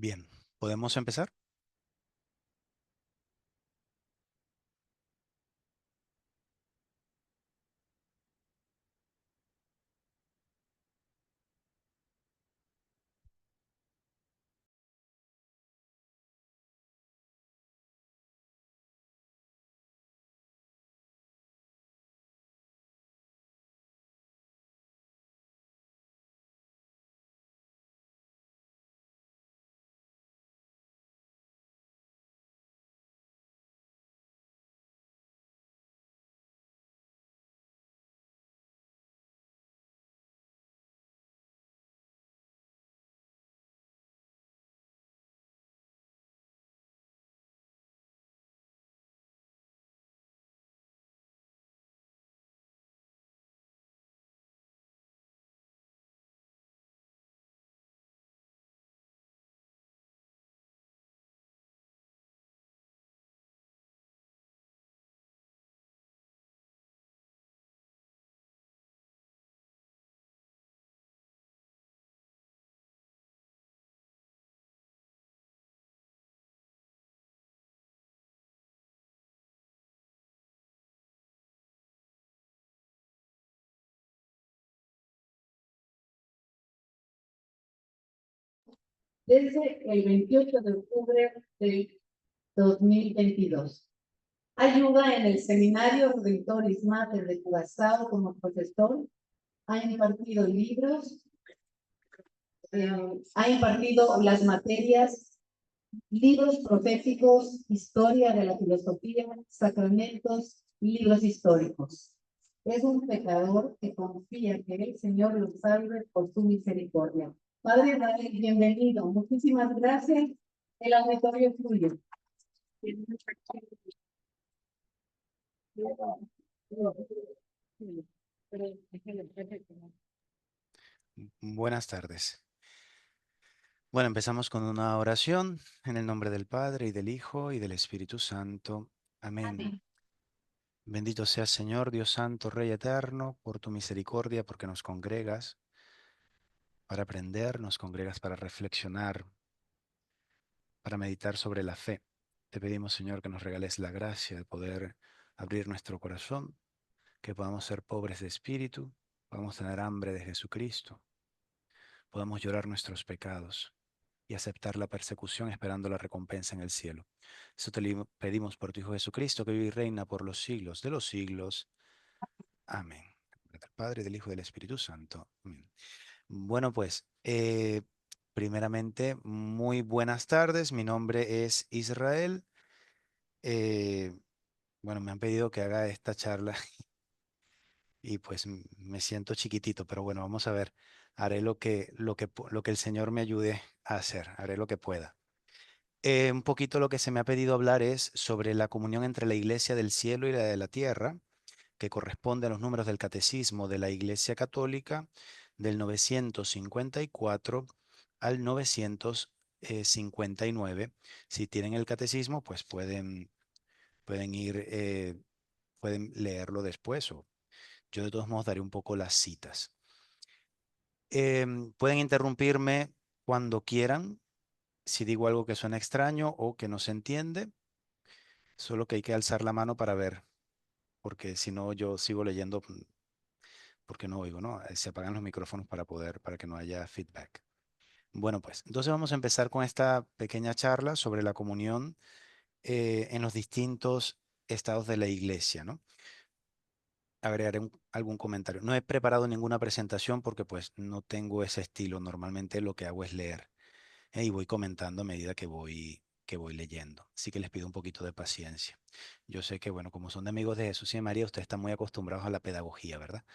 Bien, ¿podemos empezar? Desde el 28 de octubre del 2022. Ayuda en el seminario Rectoris Mater de Curazao como profesor. Ha impartido libros, ha impartido las materias, libros proféticos, historia de la filosofía, sacramentos, libros históricos. Es un pecador que confía que el Señor lo salve por su misericordia. Padre Daniel, bienvenido. Muchísimas gracias. El auditorio es tuyo. Buenas tardes. Bueno, empezamos con una oración en el nombre del Padre y del Hijo y del Espíritu Santo. Amén. Amén. Bendito seas, Señor, Dios Santo, Rey eterno, por tu misericordia, porque nos congregas para aprender, nos congregas para reflexionar, para meditar sobre la fe. Te pedimos, Señor, que nos regales la gracia de poder abrir nuestro corazón, que podamos ser pobres de espíritu, podamos tener hambre de Jesucristo, podamos llorar nuestros pecados y aceptar la persecución esperando la recompensa en el cielo. Eso te pedimos por tu Hijo Jesucristo, que vive y reina por los siglos de los siglos. Amén. En nombre del Padre, del Hijo y del Espíritu Santo. Amén. Bueno, pues, primeramente, muy buenas tardes. Mi nombre es Israel. Eh, bueno, me han pedido que haga esta charla y pues me siento chiquitito, pero bueno, vamos a ver. Haré lo que el Señor me ayude a hacer. Haré lo que pueda. Un poquito lo que se me ha pedido hablar es sobre la comunión entre la Iglesia del cielo y la de la tierra, que corresponde a los números del Catecismo de la Iglesia Católica del 954 al 959. Si tienen el Catecismo, pues pueden pueden leerlo después, o yo de todos modos daré un poco las citas. Pueden interrumpirme cuando quieran, si digo algo que suena extraño o que no se entiende. Solo que hay que alzar la mano para ver, porque si no yo sigo leyendo porque no oigo, ¿no? Se apagan los micrófonos para que no haya feedback. Bueno, pues entonces vamos a empezar con esta pequeña charla sobre la comunión en los distintos estados de la iglesia, ¿no? Agregaré algún comentario. No he preparado ninguna presentación porque pues no tengo ese estilo. Normalmente lo que hago es leer y voy comentando a medida que voy leyendo. Así que les pido un poquito de paciencia. Yo sé que, bueno, como son de amigos de Jesús y de María, ustedes están muy acostumbrados a la pedagogía, ¿verdad?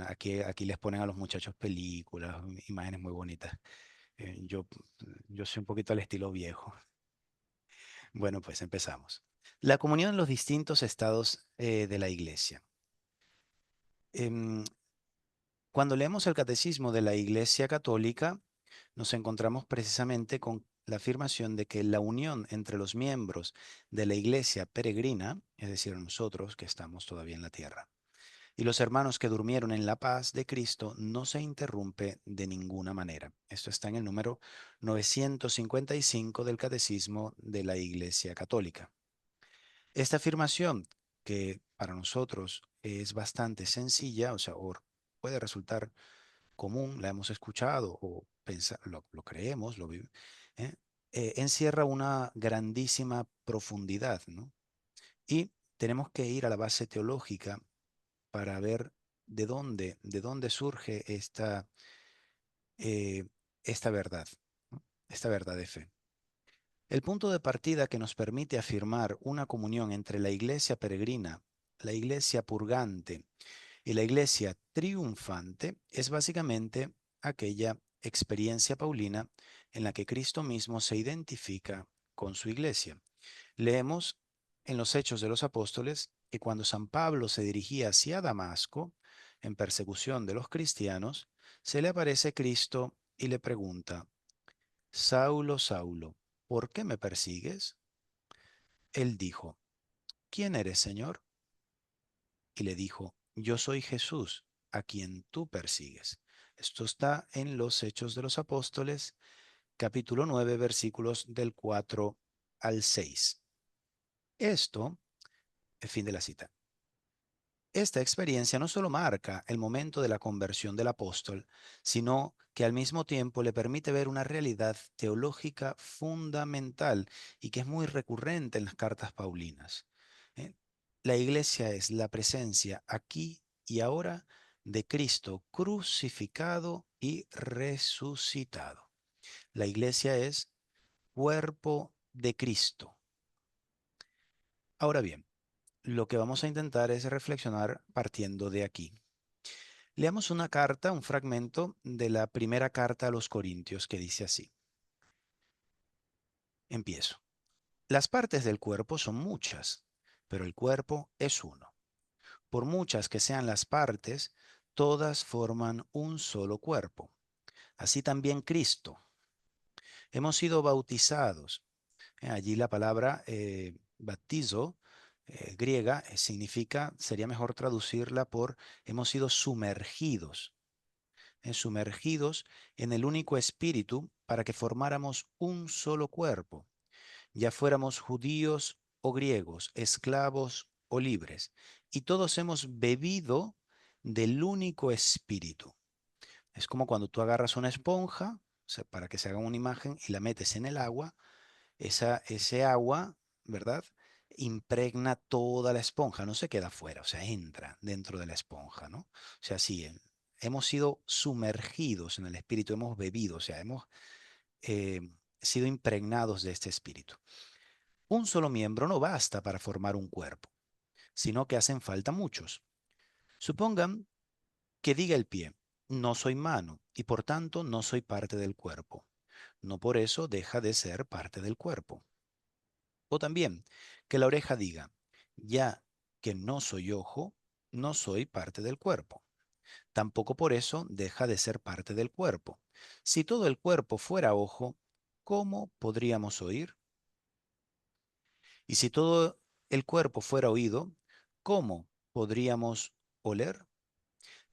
Aquí les ponen a los muchachos películas, imágenes muy bonitas. Yo soy un poquito al estilo viejo. Bueno, pues empezamos. La comunión en los distintos estados de la iglesia. Em, Cuando leemos el catecismo de la Iglesia Católica, nos encontramos precisamente con la afirmación de que la unión entre los miembros de la Iglesia peregrina, es decir, nosotros que estamos todavía en la tierra, y los hermanos que durmieron en la paz de Cristo no se interrumpe de ninguna manera. Esto está en el número 955 del Catecismo de la Iglesia Católica. Esta afirmación, que para nosotros es bastante sencilla, o sea, o puede resultar común, la hemos escuchado o lo creemos, ¿eh? Encierra una grandísima profundidad, ¿no? Y tenemos que ir a la base teológica para ver de dónde surge eh, esta verdad, ¿no? Esta verdad de fe. El punto de partida que nos permite afirmar una comunión entre la iglesia peregrina, la iglesia purgante y la iglesia triunfante es básicamente aquella experiencia paulina en la que Cristo mismo se identifica con su iglesia. Leemos en los Hechos de los Apóstoles que cuando San Pablo se dirigía hacia Damasco, en persecución de los cristianos, se le aparece Cristo y le pregunta: Saulo, Saulo, ¿por qué me persigues? Él dijo: ¿Quién eres, Señor? Y le dijo: Yo soy Jesús, a quien tú persigues. Esto está en los Hechos de los Apóstoles, capítulo 9, versículos del 4 al 6. Esto, el fin de la cita. Esta experiencia no solo marca el momento de la conversión del apóstol, sino que al mismo tiempo le permite ver una realidad teológica fundamental y que es muy recurrente en las cartas paulinas. ¿Eh? La iglesia es la presencia aquí y ahora de Cristo crucificado y resucitado. La iglesia es cuerpo de Cristo. Ahora bien, lo que vamos a intentar es reflexionar partiendo de aquí. Leamos una carta, un fragmento de la primera carta a los Corintios que dice así. Empiezo. Las partes del cuerpo son muchas, pero el cuerpo es uno. Por muchas que sean las partes, todas forman un solo cuerpo. Así también Cristo. Hemos sido bautizados. Allí la palabra bautizo griega significa, sería mejor traducirla por hemos sido sumergidos. Sumergidos en el único espíritu para que formáramos un solo cuerpo, ya fuéramos judíos o griegos, esclavos o libres, y todos hemos bebido del único espíritu. Es como cuando tú agarras una esponja, o sea, para que se haga una imagen, y la metes en el agua, ese agua, ¿verdad? Impregna toda la esponja, no se queda fuera, o sea, entra dentro de la esponja, ¿no? O sea, sí, hemos sido sumergidos en el espíritu, hemos bebido, o sea, hemos eh, sido impregnados de este espíritu. Un solo miembro no basta para formar un cuerpo, sino que hacen falta muchos. Supongan que diga el pie: no soy mano y por tanto no soy parte del cuerpo. No por eso deja de ser parte del cuerpo. O también que la oreja diga: ya que no soy ojo, no soy parte del cuerpo. Tampoco por eso deja de ser parte del cuerpo. Si todo el cuerpo fuera ojo, ¿cómo podríamos oír? Y si todo el cuerpo fuera oído, ¿cómo podríamos oler?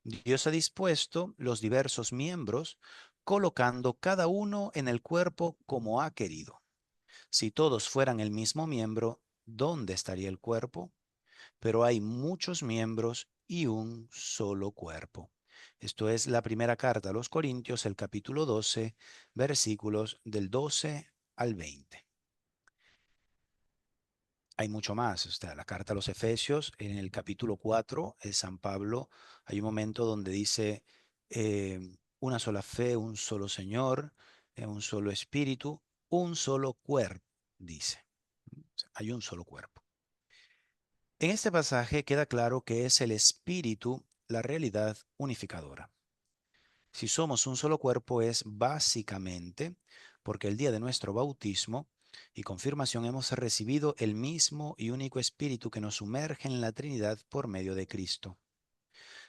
Dios ha dispuesto los diversos miembros, colocando cada uno en el cuerpo como ha querido. Si todos fueran el mismo miembro, ¿dónde estaría el cuerpo? Pero hay muchos miembros y un solo cuerpo. Esto es la primera carta a los Corintios, el capítulo 12, versículos del 12 al 20. Hay mucho más. Está la carta a los Efesios, en el capítulo 4, San Pablo, hay un momento donde dice eh, una sola fe, un solo Señor, un solo Espíritu, un solo cuerpo, dice. Hay un solo cuerpo. En este pasaje queda claro que es el Espíritu la realidad unificadora. Si somos un solo cuerpo es básicamente porque el día de nuestro bautismo y confirmación hemos recibido el mismo y único Espíritu que nos sumerge en la Trinidad por medio de Cristo.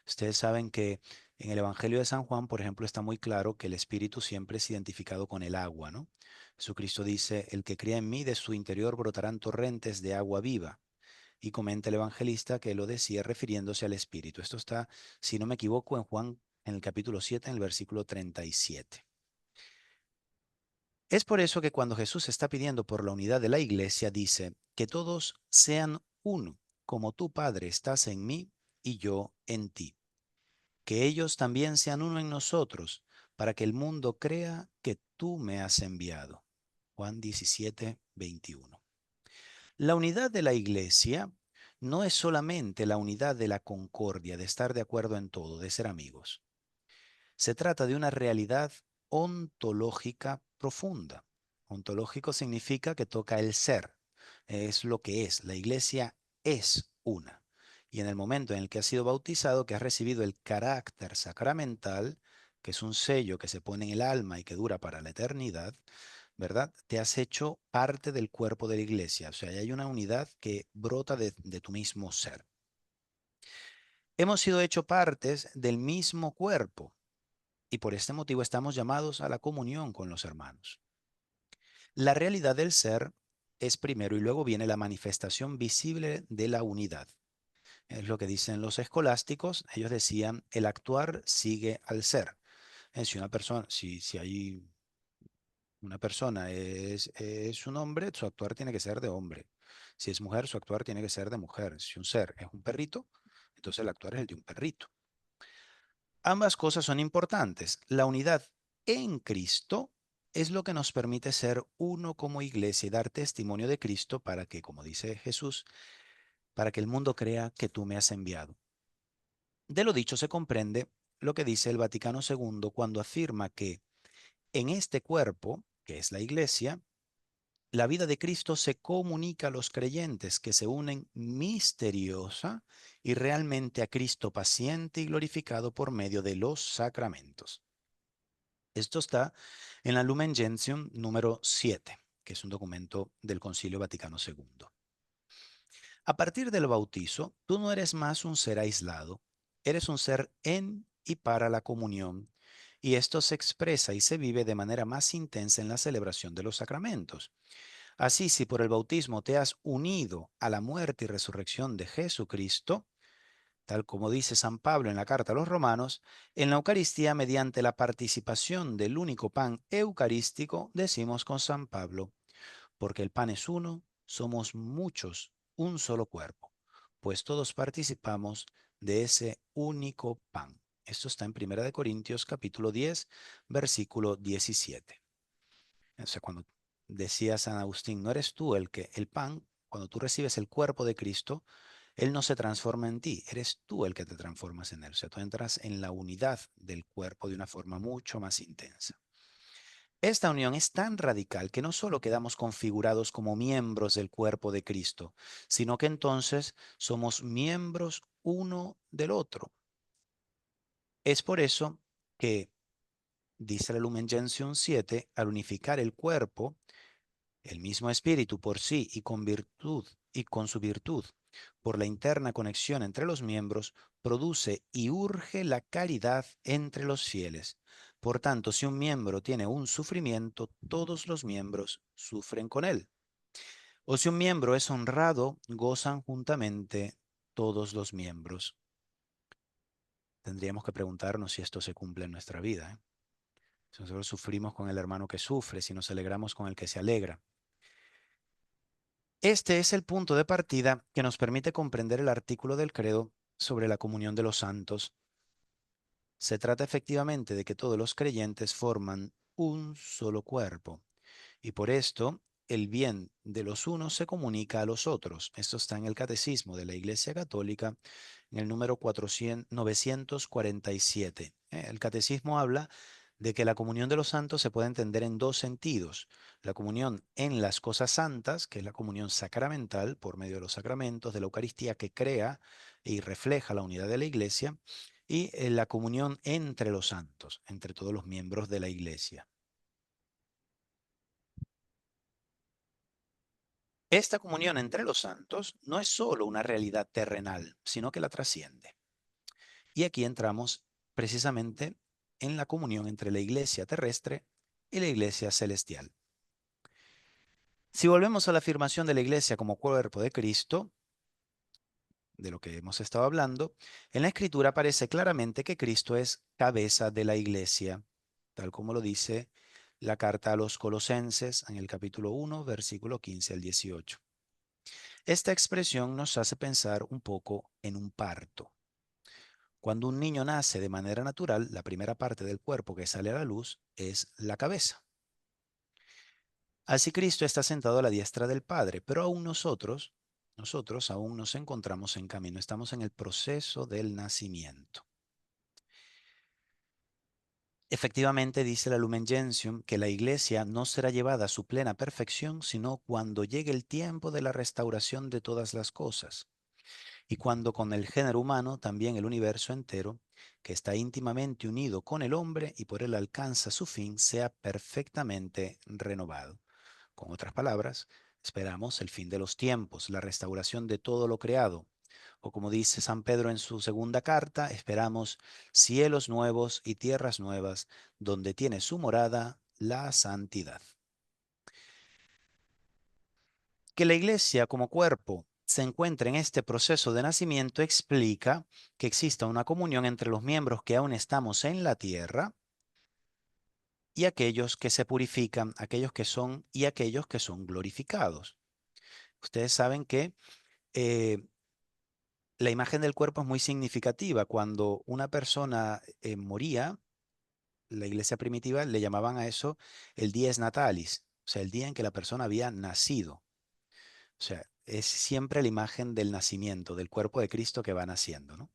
Ustedes saben que en el Evangelio de San Juan, por ejemplo, está muy claro que el Espíritu siempre es identificado con el agua, ¿no? Jesucristo dice: el que crea en mí, de su interior brotarán torrentes de agua viva. y comenta el evangelista que lo decía refiriéndose al Espíritu. Esto está, si no me equivoco, en Juan, en el capítulo 7, en el versículo 37. Es por eso que cuando Jesús está pidiendo por la unidad de la iglesia, dice que todos sean uno, como tú, Padre, estás en mí y yo en ti. Que ellos también sean uno en nosotros, para que el mundo crea que tú me has enviado. Juan 17, 21. La unidad de la iglesia no es solamente la unidad de la concordia, de estar de acuerdo en todo, de ser amigos. Se trata de una realidad ontológica profunda. Ontológico significa que toca el ser, es lo que es. La iglesia es una. Y en el momento en el que has sido bautizado, que has recibido el carácter sacramental, que es un sello que se pone en el alma y que dura para la eternidad, ¿verdad? Te has hecho parte del cuerpo de la iglesia. O sea, hay una unidad que brota de tu mismo ser. Hemos sido hecho partes del mismo cuerpo y por este motivo estamos llamados a la comunión con los hermanos. La realidad del ser es primero y luego viene la manifestación visible de la unidad. Es lo que dicen los escolásticos. Ellos decían, el actuar sigue al ser. Si una persona, si hay una persona es un hombre, su actuar tiene que ser de hombre. Si es mujer, su actuar tiene que ser de mujer. Si un ser es un perrito, entonces el actuar es el de un perrito. Ambas cosas son importantes. La unidad en Cristo es lo que nos permite ser uno como iglesia y dar testimonio de Cristo para que, como dice Jesús, para que el mundo crea que tú me has enviado. De lo dicho se comprende lo que dice el Vaticano II cuando afirma que en este cuerpo, que es la iglesia, la vida de Cristo se comunica a los creyentes que se unen misteriosa y realmente a Cristo paciente y glorificado por medio de los sacramentos. Esto está en la Lumen Gentium número 7, que es un documento del Concilio Vaticano II. A partir del bautizo, tú no eres más un ser aislado, eres un ser en y para la comunión, y esto se expresa y se vive de manera más intensa en la celebración de los sacramentos. Así, si por el bautismo te has unido a la muerte y resurrección de Jesucristo, tal como dice San Pablo en la carta a los Romanos, en la Eucaristía, mediante la participación del único pan eucarístico, decimos con San Pablo, porque el pan es uno, somos muchos, un solo cuerpo, pues todos participamos de ese único pan. Esto está en 1 Corintios capítulo 10, versículo 17. O sea, cuando decía San Agustín, no eres tú el pan, cuando tú recibes el cuerpo de Cristo, Él no se transforma en ti, eres tú el que te transformas en Él. O sea, tú entras en la unidad del cuerpo de una forma mucho más intensa. Esta unión es tan radical que no solo quedamos configurados como miembros del cuerpo de Cristo, sino que entonces somos miembros uno del otro. Es por eso que, dice la Lumen Gentium 7, al unificar el cuerpo, el mismo espíritu por sí y con virtud y con su virtud, por la interna conexión entre los miembros, produce y urge la caridad entre los fieles. Por tanto, si un miembro tiene un sufrimiento, todos los miembros sufren con él. O si un miembro es honrado, gozan juntamente todos los miembros. Tendríamos que preguntarnos si esto se cumple en nuestra vida, ¿eh? Si nosotros sufrimos con el hermano que sufre, si nos alegramos con el que se alegra. Este es el punto de partida que nos permite comprender el artículo del credo sobre la comunión de los santos. Se trata efectivamente de que todos los creyentes forman un solo cuerpo y por esto el bien de los unos se comunica a los otros. Esto está en el Catecismo de la Iglesia Católica en el número 947. El Catecismo habla de que la comunión de los santos se puede entender en dos sentidos. La comunión en las cosas santas, que es la comunión sacramental por medio de los sacramentos de la Eucaristía que crea y refleja la unidad de la Iglesia, y la comunión entre los santos, entre todos los miembros de la Iglesia. Esta comunión entre los santos no es solo una realidad terrenal, sino que la trasciende. Y aquí entramos precisamente en la comunión entre la iglesia terrestre y la iglesia celestial. Si volvemos a la afirmación de la iglesia como cuerpo de Cristo, de lo que hemos estado hablando, en la Escritura aparece claramente que Cristo es cabeza de la iglesia, tal como lo dice la carta a los Colosenses en el capítulo 1, versículo 15 al 18. Esta expresión nos hace pensar un poco en un parto. Cuando un niño nace de manera natural, la primera parte del cuerpo que sale a la luz es la cabeza. Así Cristo está sentado a la diestra del Padre, pero aún nosotros aún nos encontramos en camino, estamos en el proceso del nacimiento. Efectivamente, dice la Lumen Gentium que la Iglesia no será llevada a su plena perfección, sino cuando llegue el tiempo de la restauración de todas las cosas, y cuando con el género humano también el universo entero, que está íntimamente unido con el hombre y por él alcanza su fin, sea perfectamente renovado. Con otras palabras, esperamos el fin de los tiempos, la restauración de todo lo creado. O como dice San Pedro en su segunda carta, esperamos cielos nuevos y tierras nuevas, donde tiene su morada la santidad. Que la Iglesia como cuerpo se encuentre en este proceso de nacimiento explica que exista una comunión entre los miembros que aún estamos en la tierra y aquellos que se purifican, aquellos que son y aquellos que son glorificados. Ustedes saben que eh, la imagen del cuerpo es muy significativa. Cuando una persona moría, la iglesia primitiva le llamaban a eso el dies natalis, o sea, el día en que la persona había nacido. O sea, es siempre la imagen del nacimiento, del cuerpo de Cristo que va naciendo, ¿no?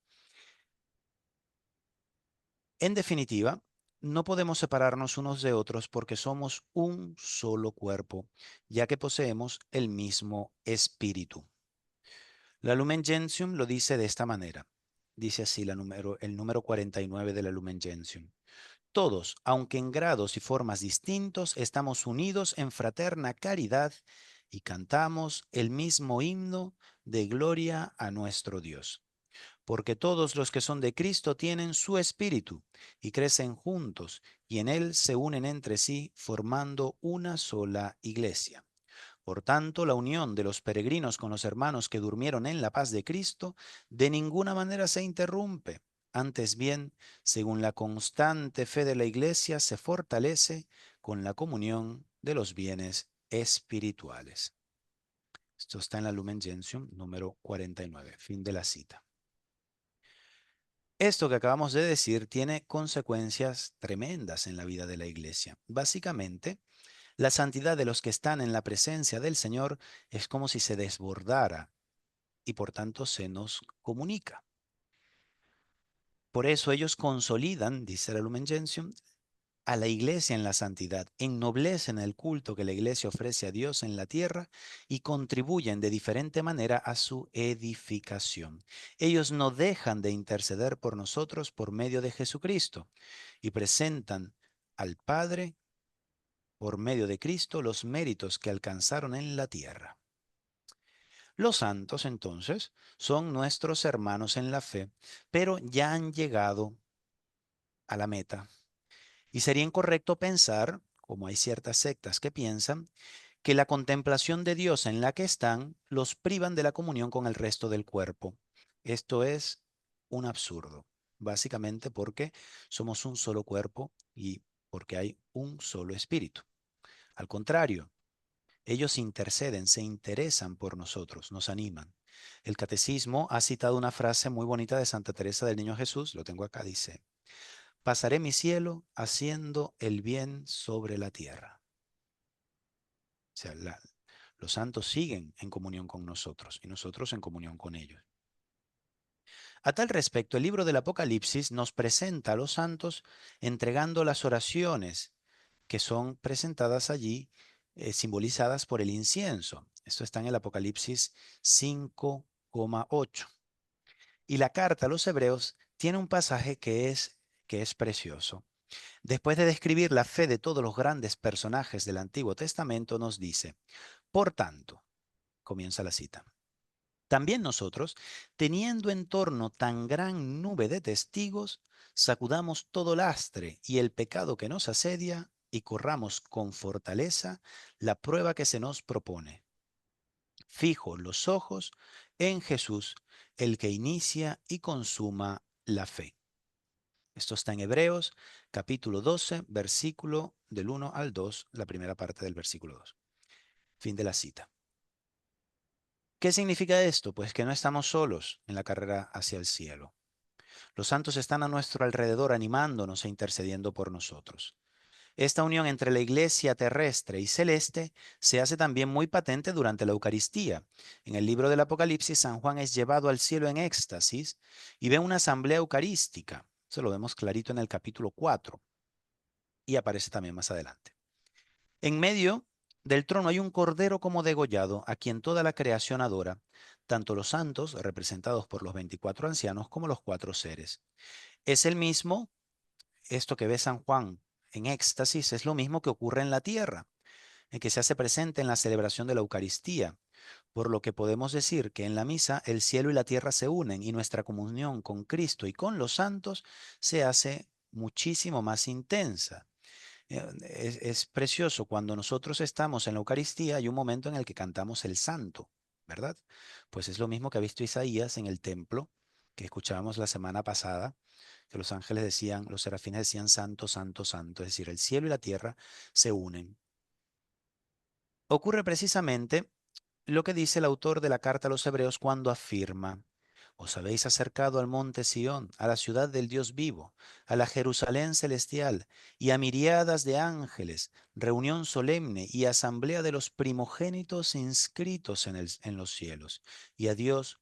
En definitiva, no podemos separarnos unos de otros porque somos un solo cuerpo, ya que poseemos el mismo espíritu. La Lumen Gentium lo dice de esta manera. Dice así el número 49 de la Lumen Gentium. Todos, aunque en grados y formas distintos, estamos unidos en fraterna caridad y cantamos el mismo himno de gloria a nuestro Dios. Porque todos los que son de Cristo tienen su espíritu y crecen juntos y en él se unen entre sí formando una sola iglesia. Por tanto, la unión de los peregrinos con los hermanos que durmieron en la paz de Cristo de ninguna manera se interrumpe. Antes bien, según la constante fe de la Iglesia, se fortalece con la comunión de los bienes espirituales. Esto está en la Lumen Gentium número 49, fin de la cita. Esto que acabamos de decir tiene consecuencias tremendas en la vida de la Iglesia. Básicamente, la santidad de los que están en la presencia del Señor es como si se desbordara y por tanto se nos comunica. Por eso ellos consolidan, dice la Lumen Gentium, a la iglesia en la santidad, ennoblecen el culto que la iglesia ofrece a Dios en la tierra y contribuyen de diferente manera a su edificación. Ellos no dejan de interceder por nosotros por medio de Jesucristo y presentan al Padre por medio de Cristo los méritos que alcanzaron en la tierra. Los santos, entonces, son nuestros hermanos en la fe, pero ya han llegado a la meta. Y sería incorrecto pensar, como hay ciertas sectas que piensan, que la contemplación de Dios en la que están los privan de la comunión con el resto del cuerpo. Esto es un absurdo, básicamente porque somos un solo cuerpo y porque hay un solo espíritu. Al contrario, ellos interceden, se interesan por nosotros, nos animan. El catecismo ha citado una frase muy bonita de Santa Teresa del Niño Jesús, lo tengo acá, dice, pasaré mi cielo haciendo el bien sobre la tierra. O sea, los santos siguen en comunión con nosotros y nosotros en comunión con ellos. A tal respecto, el libro del Apocalipsis nos presenta a los santos entregando las oraciones que son presentadas allí, simbolizadas por el incienso. Esto está en el Apocalipsis 5,8. Y la carta a los hebreos tiene un pasaje que es precioso. Después de describir la fe de todos los grandes personajes del Antiguo Testamento, nos dice, por tanto, comienza la cita, también nosotros, teniendo en torno tan gran nube de testigos, sacudamos todo lastre y el pecado que nos asedia y corramos con fortaleza la prueba que se nos propone. fijo los ojos en Jesús, el que inicia y consuma la fe. Esto está en Hebreos, capítulo 12, versículo del 1 al 2, la primera parte del versículo 2. Fin de la cita. ¿Qué significa esto? Pues que no estamos solos en la carrera hacia el cielo. Los santos están a nuestro alrededor animándonos e intercediendo por nosotros. Esta unión entre la iglesia terrestre y celeste se hace también muy patente durante la Eucaristía. En el libro del Apocalipsis, San Juan es llevado al cielo en éxtasis y ve una asamblea eucarística. Eso lo vemos clarito en el capítulo 4 y aparece también más adelante. En medio del trono hay un cordero como degollado, a quien toda la creación adora, tanto los santos, representados por los 24 ancianos, como los 4 seres. Es el mismo, esto que ve San Juan en éxtasis, es lo mismo que ocurre en la tierra, en que se hace presente en la celebración de la Eucaristía, por lo que podemos decir que en la misa el cielo y la tierra se unen y nuestra comunión con Cristo y con los santos se hace muchísimo más intensa. Es precioso cuando nosotros estamos en la Eucaristía, hay un momento en el que cantamos el santo, ¿verdad? Pues es lo mismo que ha visto Isaías en el templo, que escuchábamos la semana pasada, que los ángeles decían, los serafines decían santo, santo, santo, es decir, el cielo y la tierra se unen. Ocurre precisamente lo que dice el autor de la carta a los Hebreos cuando afirma: os habéis acercado al monte Sión, a la ciudad del Dios vivo, a la Jerusalén celestial y a miriadas de ángeles, reunión solemne y asamblea de los primogénitos inscritos en los cielos, y a Dios,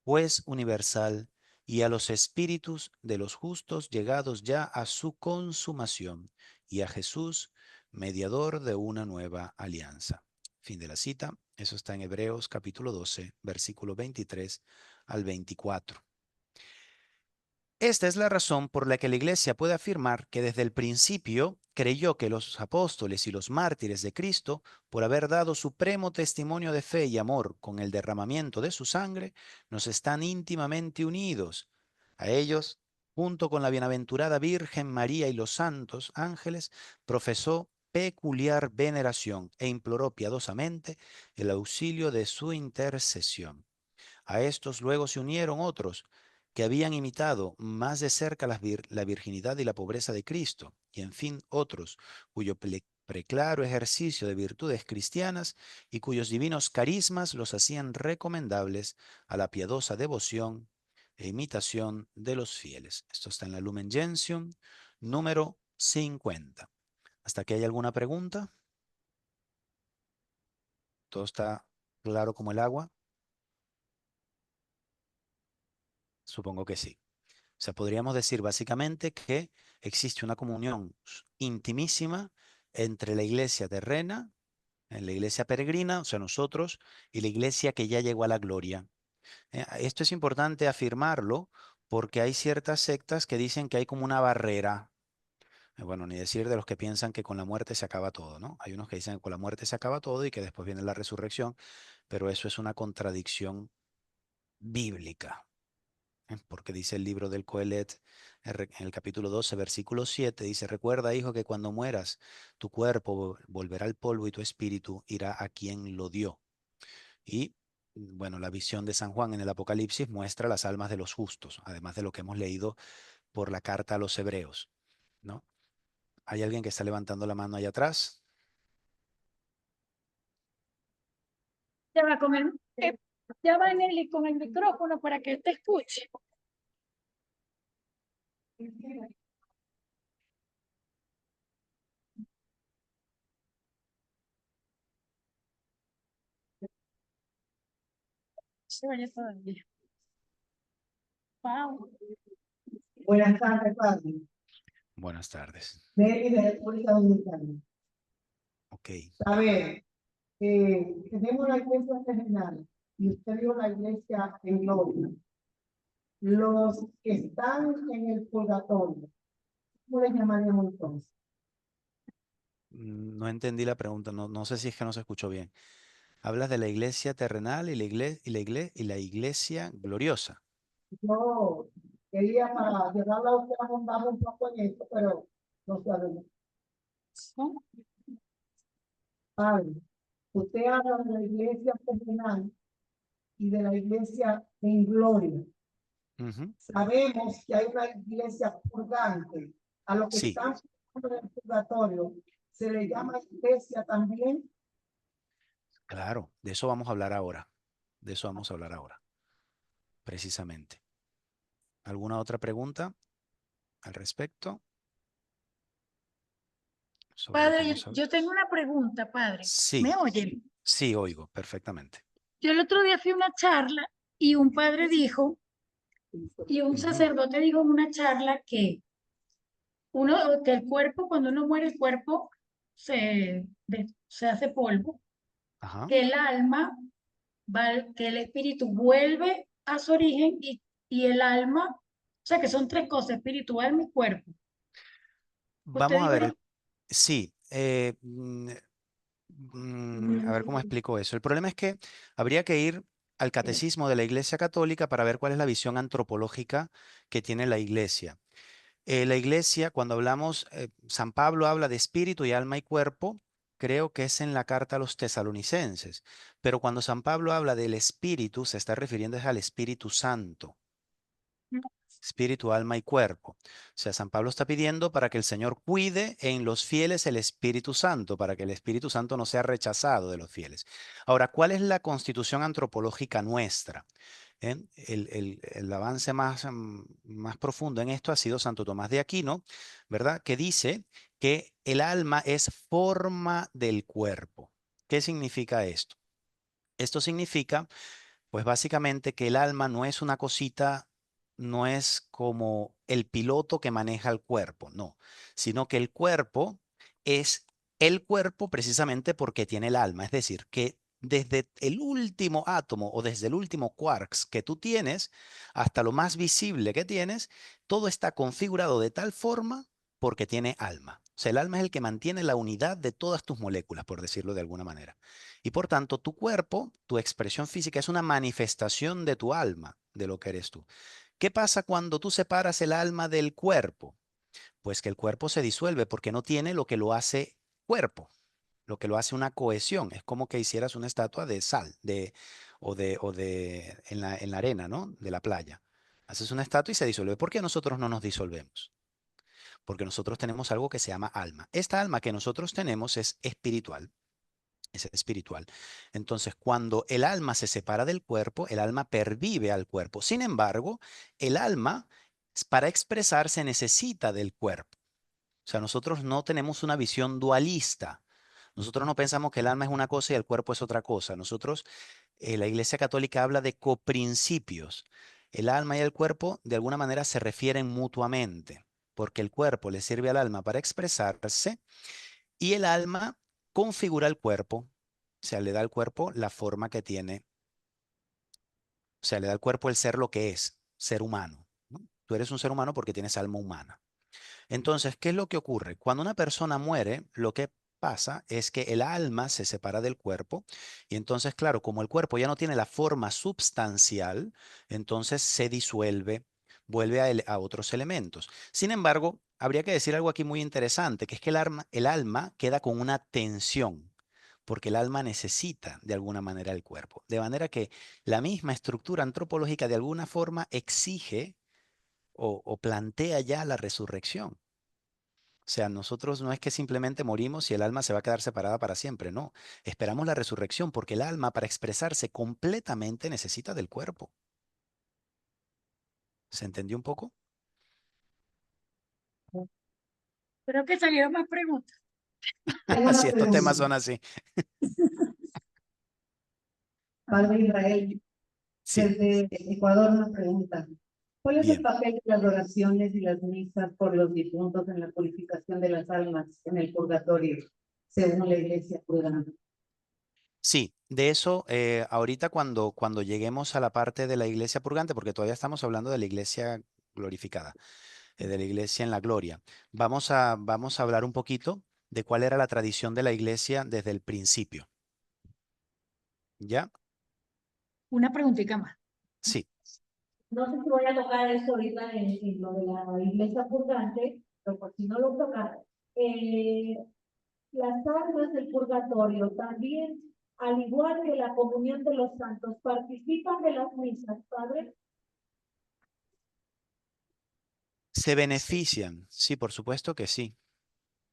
juez universal, y a los espíritus de los justos llegados ya a su consumación, y a Jesús, mediador de una nueva alianza. Fin de la cita. Eso está en Hebreos capítulo 12, versículo 23 al 24. Esta es la razón por la que la Iglesia puede afirmar que desde el principio creyó que los apóstoles y los mártires de Cristo, por haber dado supremo testimonio de fe y amor con el derramamiento de su sangre, nos están íntimamente unidos. A ellos, junto con la bienaventurada Virgen María y los santos ángeles, profesó peculiar veneración e imploró piadosamente el auxilio de su intercesión. A estos luego se unieron otros que habían imitado más de cerca la virginidad y la pobreza de Cristo, y en fin otros cuyo preclaro ejercicio de virtudes cristianas y cuyos divinos carismas los hacían recomendables a la piadosa devoción e imitación de los fieles. Esto está en la Lumen Gentium, número 50. ¿Hasta aquí hay alguna pregunta? ¿Todo está claro como el agua? Supongo que sí. O sea, podríamos decir básicamente que existe una comunión intimísima entre la iglesia terrena, en la iglesia peregrina, o sea, nosotros, y la iglesia que ya llegó a la gloria. Esto es importante afirmarlo porque hay ciertas sectas que dicen que hay como una barrera. Bueno, ni decir de los que piensan que con la muerte se acaba todo, ¿no? Hay unos que dicen que con la muerte se acaba todo y que después viene la resurrección, pero eso es una contradicción bíblica. Porque dice el libro del Coelet en el capítulo 12, versículo 7, dice: recuerda, hijo, que cuando mueras, tu cuerpo volverá al polvo y tu espíritu irá a quien lo dio. Y bueno, la visión de San Juan en el Apocalipsis muestra las almas de los justos, además de lo que hemos leído por la carta a los hebreos, ¿no? ¿Hay alguien que está levantando la mano allá atrás? Ya va con ya va Nelly con el micrófono para que te escuche. Se vaya todavía. Wow. Buenas tardes, padre. Buenas tardes. Nelly de República Dominicana. Ok. A ver, tenemos la iglesia terrenal y usted vio la iglesia en gloria. Los que están en el purgatorio, ¿cómo le llamaríamos entonces? No entendí la pregunta, no sé si es que no se escuchó bien. Hablas de la iglesia terrenal y la iglesia gloriosa. Yo quería para llevarla a usted a montar un poco en esto, pero no sabemos. ¿Cómo? Padre, usted habla de la iglesia terrenal y de la iglesia en gloria. Ujú. Sabemos que hay una iglesia purgante. A lo que Sí, están en el purgatorio se le llama iglesia también. claro, de eso vamos a hablar ahora. De eso vamos a hablar ahora, precisamente. ¿Alguna otra pregunta al respecto sobre lo que Padre, hemos hablado? yo tengo una pregunta, padre. Sí, ¿Me oyen? sí, oigo perfectamente. Yo el otro día fui a una charla y un padre dijo, y un Ujú. sacerdote dijo en una charla que que el cuerpo, cuando uno muere, el cuerpo se hace polvo, Ajá. que el alma que el espíritu vuelve a su origen y el alma, o sea que son tres cosas, espíritu, alma y cuerpo. Usted Vamos a dijo, ver, no, sí, a ver cómo explico eso. El problema es que habría que ir al catecismo de la Iglesia Católica para ver cuál es la visión antropológica que tiene la Iglesia. La Iglesia, cuando hablamos, San Pablo habla de espíritu y alma y cuerpo, creo que es en la carta a los tesalonicenses, pero cuando San Pablo habla del espíritu, se está refiriendo es al Espíritu Santo. Espíritu, alma y cuerpo. O sea, San Pablo está pidiendo para que el Señor cuide en los fieles el Espíritu Santo, para que el Espíritu Santo no sea rechazado de los fieles. Ahora, ¿cuál es la constitución antropológica nuestra? El avance más profundo en esto ha sido Santo Tomás de Aquino, ¿verdad? Que dice que el alma es forma del cuerpo. ¿Qué significa esto? Esto significa pues básicamente que el alma no es una cosita, no es como el piloto que maneja el cuerpo, no, sino que el cuerpo es el cuerpo precisamente porque tiene el alma, es decir, que desde el último átomo o desde el último quarks que tú tienes hasta lo más visible que tienes, todo está configurado de tal forma porque tiene alma. O sea, el alma es el que mantiene la unidad de todas tus moléculas, por decirlo de alguna manera. Y por tanto, tu cuerpo, tu expresión física es una manifestación de tu alma, de lo que eres tú. ¿Qué pasa cuando tú separas el alma del cuerpo? Pues que el cuerpo se disuelve porque no tiene lo que lo hace cuerpo, lo que lo hace una cohesión. Es como que hicieras una estatua de sal o de en la arena, ¿no? De la playa. Haces una estatua y se disuelve. ¿Por qué nosotros no nos disolvemos? Porque nosotros tenemos algo que se llama alma. Esta alma que nosotros tenemos es espiritual. Es espiritual. Entonces, cuando el alma se separa del cuerpo, el alma pervive al cuerpo. Sin embargo, el alma, para expresarse, necesita del cuerpo. O sea, nosotros no tenemos una visión dualista. Nosotros no pensamos que el alma es una cosa y el cuerpo es otra cosa. Nosotros, la Iglesia Católica habla de coprincipios. El alma y el cuerpo, de alguna manera, se refieren mutuamente, porque el cuerpo le sirve al alma para expresarse y el alma configura el cuerpo, o sea, le da al cuerpo la forma que tiene, o sea, le da al cuerpo el ser lo que es, ser humano, ¿no? Tú eres un ser humano porque tienes alma humana. Entonces, ¿qué es lo que ocurre? Cuando una persona muere, lo que pasa es que el alma se separa del cuerpo y entonces, claro, como el cuerpo ya no tiene la forma substancial, entonces se disuelve, vuelve a otros elementos. Sin embargo, habría que decir algo aquí muy interesante, que es que el alma queda con una tensión, porque el alma necesita de alguna manera el cuerpo. De manera que la misma estructura antropológica de alguna forma exige o plantea ya la resurrección. O sea, nosotros no es que simplemente morimos y el alma se va a quedar separada para siempre, no. Esperamos la resurrección porque el alma para expresarse completamente necesita del cuerpo. ¿Se entendió un poco? creo que salieron más preguntas. Tengo Si una estos temas pregunta. son así. Padre Israel, Sí, desde Ecuador nos preguntan, ¿cuál es el bien. papel de las oraciones y las misas por los difuntos en la purificación de las almas en el purgatorio, según la iglesia purgante? Sí, de eso ahorita cuando lleguemos a la parte de la iglesia purgante, porque todavía estamos hablando de la iglesia glorificada, de la iglesia en la gloria, vamos a hablar un poquito de cuál era la tradición de la iglesia desde el principio. ¿Ya? Una preguntita más. Sí. No sé si voy a tocar esto ahorita en lo de la iglesia purgante, pero por si no lo tocar, las almas del purgatorio también al igual que la comunión de los santos, participan de las misas, Padre. Se benefician, sí, por supuesto que sí.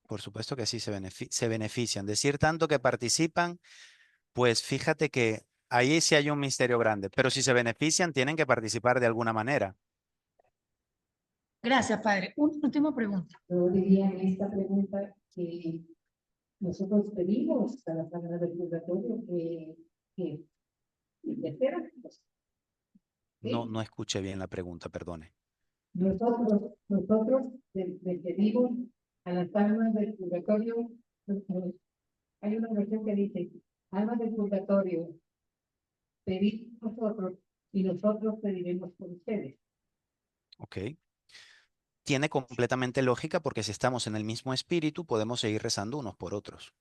Por supuesto que sí, se benefician. Decir tanto que participan, pues fíjate que ahí sí hay un misterio grande, pero si se benefician, tienen que participar de alguna manera. Gracias, padre. Una última pregunta. Yo diría en esta pregunta que nosotros pedimos a la Santa del Purgatorio que interceda. No, ¿Sí? no escuché bien la pregunta, perdone. Nosotros le pedimos a las almas del purgatorio, hay una versión que dice, almas del purgatorio, pedid nosotros y nosotros pediremos por ustedes. Ok. Tiene completamente lógica porque si estamos en el mismo espíritu, podemos seguir rezando unos por otros.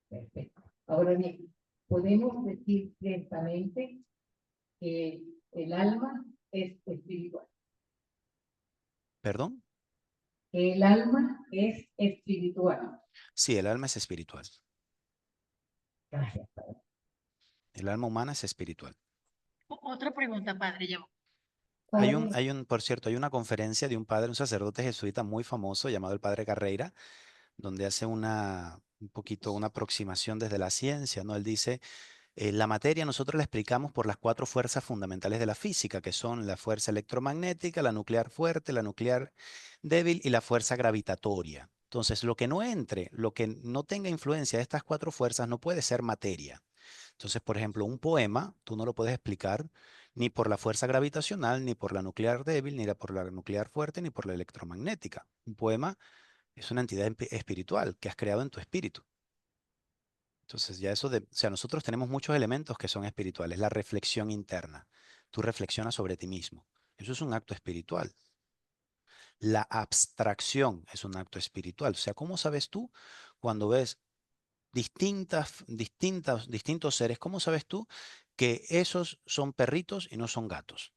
Perfecto. Ahora bien, podemos decir directamente que el alma es espiritual. ¿Perdón? Que el alma es espiritual. Sí, el alma es espiritual. Gracias. El alma humana es espiritual. Otra pregunta, padre. Ya va. Padre, Por cierto, hay una conferencia de un padre, un sacerdote jesuita muy famoso llamado el Padre Carreira, donde hace un poquito una aproximación desde la ciencia, ¿no? Él dice, la materia nosotros la explicamos por las 4 fuerzas fundamentales de la física, que son la fuerza electromagnética, la nuclear fuerte, la nuclear débil y la fuerza gravitatoria. Entonces, lo que no entre, lo que no tenga influencia de estas 4 fuerzas no puede ser materia. Entonces, por ejemplo, un poema, tú no lo puedes explicar ni por la fuerza gravitacional, ni por la nuclear débil, ni por la nuclear fuerte, ni por la electromagnética. Un poema es una entidad espiritual que has creado en tu espíritu. Entonces, ya eso o sea, nosotros tenemos muchos elementos que son espirituales. La reflexión interna. Tú reflexionas sobre ti mismo. Eso es un acto espiritual. La abstracción es un acto espiritual. O sea, ¿cómo sabes tú cuando ves distintos seres, cómo sabes tú que esos son perritos y no son gatos?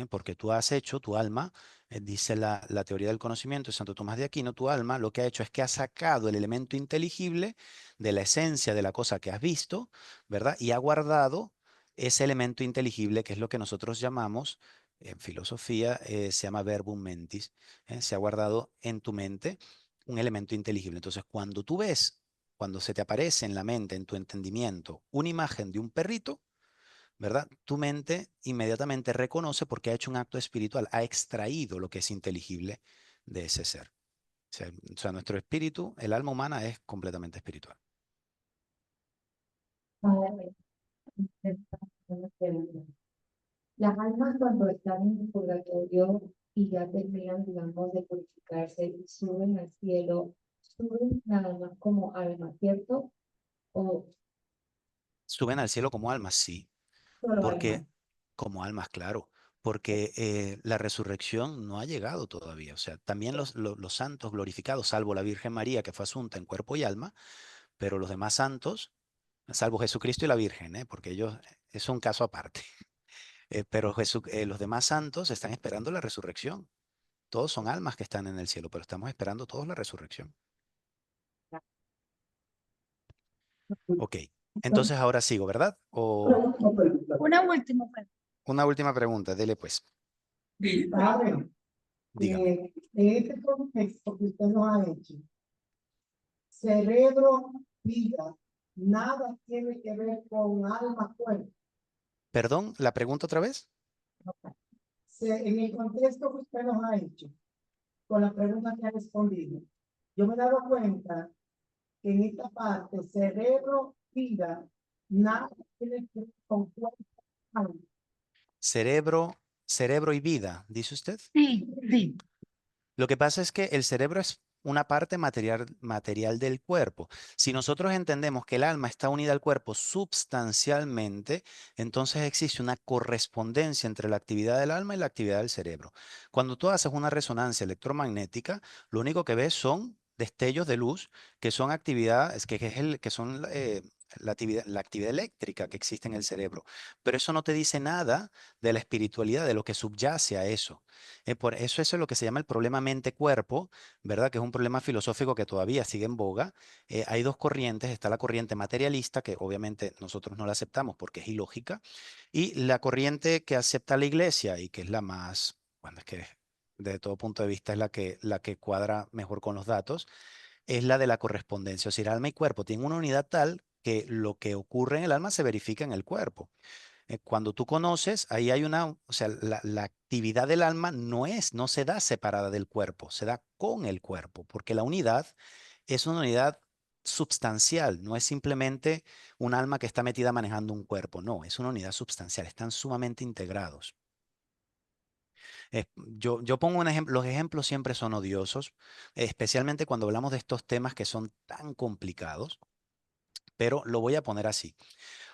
Porque tú has hecho, tu alma, dice la teoría del conocimiento de Santo Tomás de Aquino, tu alma lo que ha hecho es que ha sacado el elemento inteligible de la esencia de la cosa que has visto, ¿verdad? Y ha guardado ese elemento inteligible, que es lo que nosotros llamamos, en filosofía, se llama verbum mentis, se ha guardado en tu mente un elemento inteligible. Entonces, cuando tú ves, cuando se te aparece en la mente, en tu entendimiento, una imagen de un perrito, ¿verdad? Tu mente inmediatamente reconoce porque ha hecho un acto espiritual, ha extraído lo que es inteligible de ese ser. O sea, nuestro espíritu, el alma humana es completamente espiritual. padre, una pregunta. Las almas cuando están en el purgatorio y ya terminan, digamos, de purificarse y suben al cielo, suben nada más como alma, ¿cierto? O Suben al cielo como almas, sí, solo alma. porque como almas, claro, porque la resurrección no ha llegado todavía. O sea, también los santos glorificados, salvo la Virgen María, que fue asunta en cuerpo y alma, pero los demás santos, salvo Jesucristo y la Virgen, porque ellos, es un caso aparte. Pero los demás santos están esperando la resurrección. Todos son almas que están en el cielo, pero estamos esperando todos la resurrección. Ok, entonces ahora sigo, ¿verdad? O Una última pregunta. una última pregunta, dele pues, Padre, dígame. en este contexto que usted nos ha hecho, cerebro, vida, nada tiene que ver con alma, cuerpo. Perdón, ¿la pregunta otra vez? En el contexto que usted nos ha hecho, con la pregunta que ha respondido, yo me he dado cuenta que en esta parte, cerebro, vida, nada tiene que ver con cuerpo, alma. Cerebro y vida, dice usted. Sí, sí. Lo que pasa es que el cerebro es una parte material del cuerpo. Si nosotros entendemos que el alma está unida al cuerpo substancialmente, entonces existe una correspondencia entre la actividad del alma y la actividad del cerebro. Cuando tú haces una resonancia electromagnética, lo único que ves son destellos de luz que son actividades, que son la actividad eléctrica que existe en el cerebro. Pero eso no te dice nada de la espiritualidad, de lo que subyace a eso. Por eso es lo que se llama el problema mente-cuerpo, ¿verdad? Que es un problema filosófico que todavía sigue en boga. Hay dos corrientes. Está la corriente materialista, que obviamente nosotros no la aceptamos porque es ilógica, y la corriente que acepta la iglesia y que es la más, bueno, es que desde todo punto de vista es la que cuadra mejor con los datos, es la de la correspondencia. O sea, el alma y cuerpo tienen una unidad tal que lo que ocurre en el alma se verifica en el cuerpo. Cuando tú conoces, ahí hay una, o sea, la actividad del alma no se da separada del cuerpo, se da con el cuerpo, porque la unidad es una unidad substancial, no es simplemente un alma que está metida manejando un cuerpo, no, es una unidad substancial, están sumamente integrados. Yo pongo un ejemplo, los ejemplos siempre son odiosos, especialmente cuando hablamos de estos temas que son tan complicados, pero lo voy a poner así.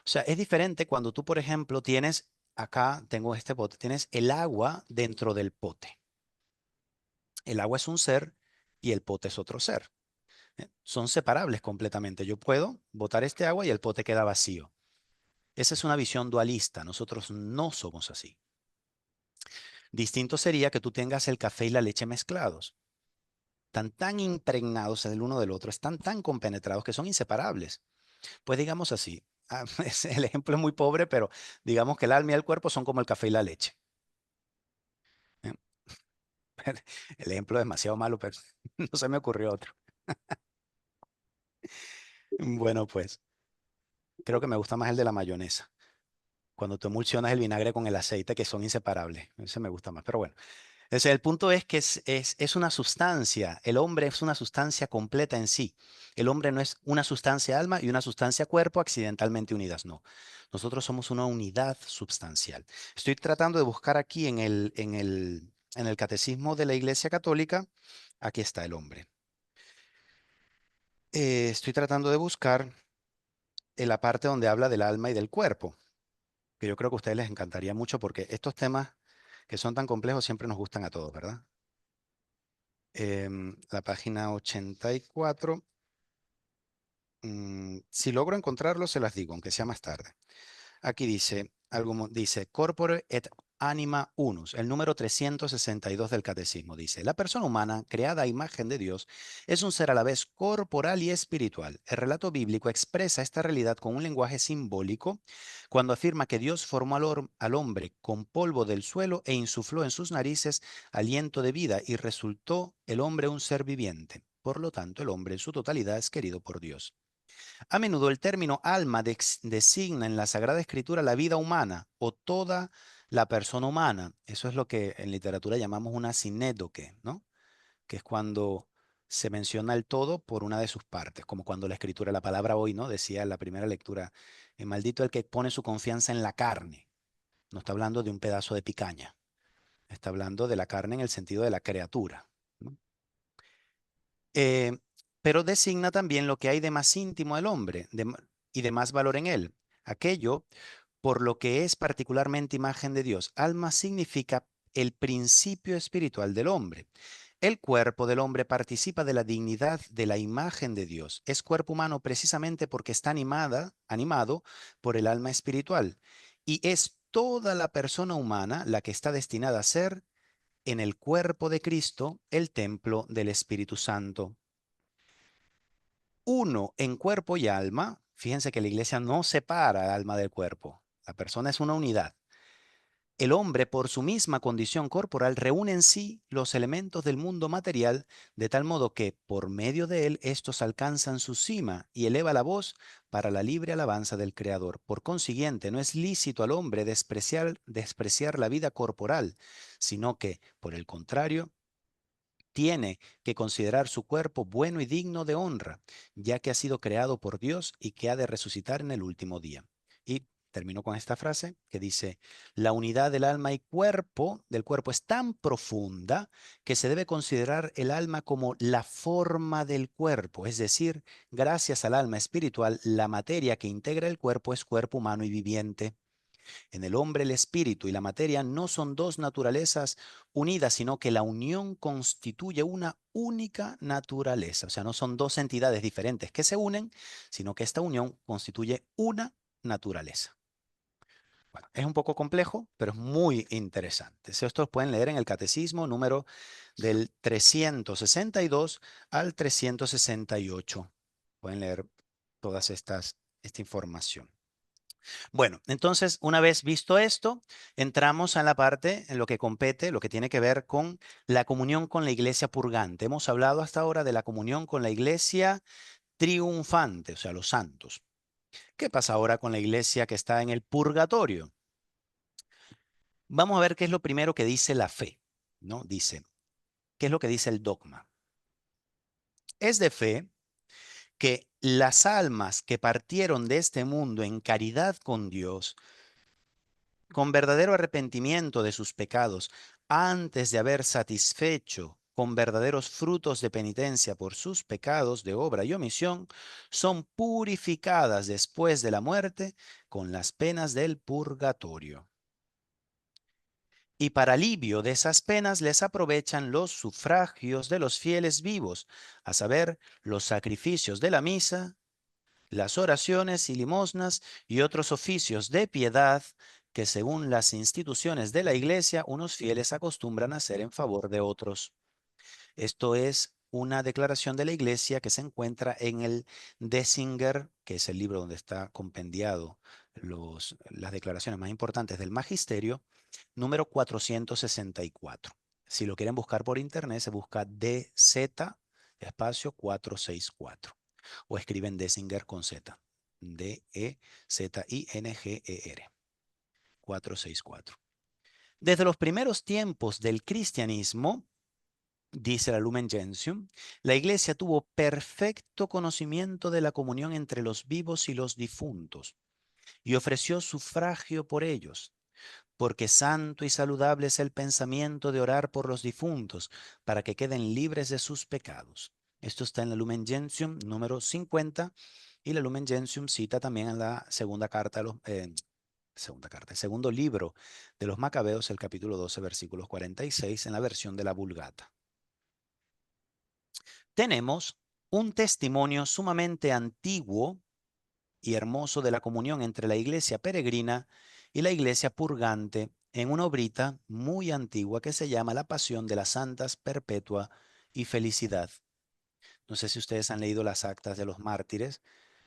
O sea, es diferente cuando tú, por ejemplo, tienes, acá tengo este pote, tienes el agua dentro del pote. El agua es un ser y el pote es otro ser. Son separables completamente. Yo puedo botar este agua y el pote queda vacío. Esa es una visión dualista. Nosotros no somos así. Distinto sería que tú tengas el café y la leche mezclados. Están tan impregnados el uno del otro, están tan compenetrados que son inseparables. Pues digamos así, el ejemplo es muy pobre, pero digamos que el alma y el cuerpo son como el café y la leche. ¿Eh? El ejemplo es demasiado malo, pero no se me ocurrió otro. Bueno, pues creo que me gusta más el de la mayonesa. Cuando tú emulsionas el vinagre con el aceite, que son inseparables. Ese me gusta más, pero bueno. El punto es que es una sustancia. El hombre es una sustancia completa en sí. El hombre no es una sustancia alma y una sustancia cuerpo accidentalmente unidas, no. Nosotros somos una unidad substancial. Estoy tratando de buscar aquí en el catecismo de la Iglesia Católica. Aquí está el hombre. Estoy tratando de buscar en la parte donde habla del alma y del cuerpo, que yo creo que a ustedes les encantaría mucho porque estos temas que son tan complejos siempre nos gustan a todos, ¿verdad? La página 84. Si logro encontrarlo, se las digo, aunque sea más tarde. Aquí dice, dice, Corpore et anima unus, el número 362 del catecismo. Dice, la persona humana, creada a imagen de Dios, es un ser a la vez corporal y espiritual. El relato bíblico expresa esta realidad con un lenguaje simbólico cuando afirma que Dios formó al hombre con polvo del suelo e insufló en sus narices aliento de vida y resultó el hombre un ser viviente. Por lo tanto, el hombre en su totalidad es querido por Dios. A menudo el término alma designa en la Sagrada Escritura la vida humana o toda la persona humana. Eso es lo que en literatura llamamos una sinédoque, ¿no? Que es cuando se menciona el todo por una de sus partes, como cuando la Escritura, la palabra hoy, ¿no? Decía en la primera lectura, maldito el que pone su confianza en la carne. No está hablando de un pedazo de picaña, está hablando de la carne en el sentido de la criatura, ¿no? Eh, pero designa también lo que hay de más íntimo del hombre y de más valor en él. Aquello por lo que es particularmente imagen de Dios. Alma significa el principio espiritual del hombre. El cuerpo del hombre participa de la dignidad de la imagen de Dios. Es cuerpo humano precisamente porque está animado por el alma espiritual. Y es toda la persona humana la que está destinada a ser en el cuerpo de Cristo, el templo del Espíritu Santo. Uno en cuerpo y alma, fíjense que la iglesia no separa el alma del cuerpo, la persona es una unidad. El hombre, por su misma condición corporal, reúne en sí los elementos del mundo material, de tal modo que, por medio de él, estos alcanzan su cima y eleva la voz para la libre alabanza del Creador. Por consiguiente, no es lícito al hombre despreciar la vida corporal, sino que, por el contrario, tiene que considerar su cuerpo bueno y digno de honra, ya que ha sido creado por Dios y que ha de resucitar en el último día. Y termino con esta frase que dice, la unidad del alma y del cuerpo es tan profunda que se debe considerar el alma como la forma del cuerpo, es decir, gracias al alma espiritual, la materia que integra el cuerpo es cuerpo humano y viviente. En el hombre el espíritu y la materia no son dos naturalezas unidas, sino que la unión constituye una única naturaleza. O sea, no son dos entidades diferentes que se unen, sino que esta unión constituye una naturaleza. Bueno, es un poco complejo, pero es muy interesante. Esto lo pueden leer en el Catecismo número del 362 al 368. Pueden leer todas esta información. Bueno, entonces, una vez visto esto, entramos a la parte en lo que compete, lo que tiene que ver con la comunión con la iglesia purgante. Hemos hablado hasta ahora de la comunión con la iglesia triunfante, o sea, los santos. ¿Qué pasa ahora con la iglesia que está en el purgatorio? Vamos a ver qué es lo primero que dice la fe, ¿no? Dice, ¿qué es lo que dice el dogma? Es de fe que las almas que partieron de este mundo en caridad con Dios, con verdadero arrepentimiento de sus pecados, antes de haber satisfecho con verdaderos frutos de penitencia por sus pecados de obra y omisión, son purificadas después de la muerte con las penas del purgatorio. Y para alivio de esas penas les aprovechan los sufragios de los fieles vivos, a saber, los sacrificios de la misa, las oraciones y limosnas y otros oficios de piedad que según las instituciones de la Iglesia unos fieles acostumbran a hacer en favor de otros. Esto es una declaración de la Iglesia que se encuentra en el Dessinger, que es el libro donde está compendiado las declaraciones más importantes del Magisterio, número 464. Si lo quieren buscar por internet, se busca DZ espacio 464 o escriben Dessinger con Z. D-E-Z-I-N-G-E-R 464. Desde los primeros tiempos del cristianismo, dice la Lumen Gentium, la Iglesia tuvo perfecto conocimiento de la comunión entre los vivos y los difuntos y ofreció sufragio por ellos, porque santo y saludable es el pensamiento de orar por los difuntos para que queden libres de sus pecados. Esto está en la Lumen Gentium número 50 y la Lumen Gentium cita también en la segunda carta, el segundo libro de los Macabeos, el capítulo 12, versículos 46 en la versión de la Vulgata. Tenemos un testimonio sumamente antiguo y hermoso de la comunión entre la iglesia peregrina y la iglesia purgante en una obrita muy antigua que se llama La Pasión de las Santas Perpetua y Felicidad. No sé si ustedes han leído las Actas de los Mártires.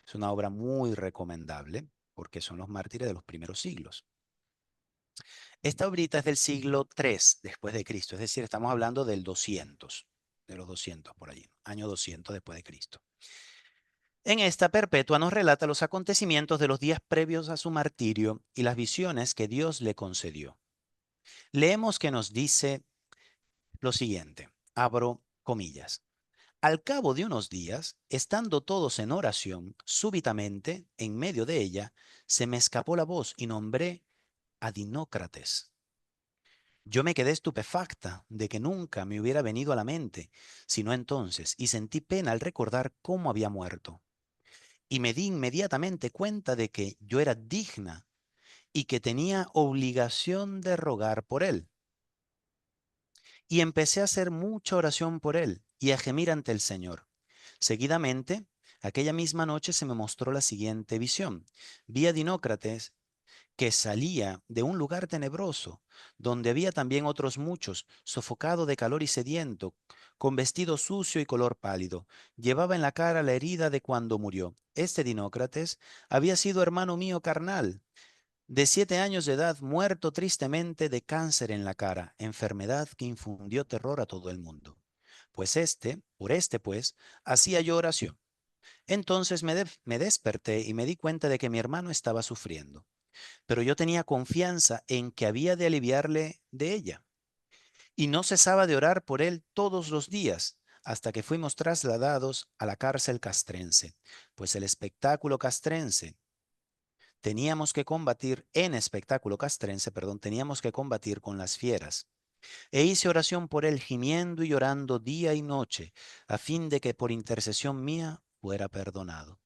Es una obra muy recomendable porque son los mártires de los primeros siglos. Esta obrita es del siglo III después de Cristo, es decir, estamos hablando del 200, de los 200 por allí, año 200 después de Cristo. En esta Perpetua nos relata los acontecimientos de los días previos a su martirio y las visiones que Dios le concedió. Leemos que nos dice lo siguiente, abro comillas. Al cabo de unos días, estando todos en oración, súbitamente, en medio de ella, se me escapó la voz y nombré a Dinócrates. Yo me quedé estupefacta de que nunca me hubiera venido a la mente, sino entonces, y sentí pena al recordar cómo había muerto. Y me di inmediatamente cuenta de que yo era digna y que tenía obligación de rogar por él. Y empecé a hacer mucha oración por él y a gemir ante el Señor. Seguidamente, aquella misma noche se me mostró la siguiente visión. Vi a Dinócrates que salía de un lugar tenebroso, donde había también otros muchos, sofocado de calor y sediento, con vestido sucio y color pálido. Llevaba en la cara la herida de cuando murió. Este Dinócrates había sido hermano mío carnal, de 7 años de edad, muerto tristemente de cáncer en la cara, enfermedad que infundió terror a todo el mundo. Por este pues, hacía yo oración. Entonces me desperté y me di cuenta de que mi hermano estaba sufriendo, pero yo tenía confianza en que había de aliviarle de ella. Y no cesaba de orar por él todos los días, hasta que fuimos trasladados a la cárcel castrense, pues el espectáculo castrense teníamos que combatir con las fieras. E hice oración por él, gimiendo y llorando día y noche, a fin de que por intercesión mía fuera perdonado.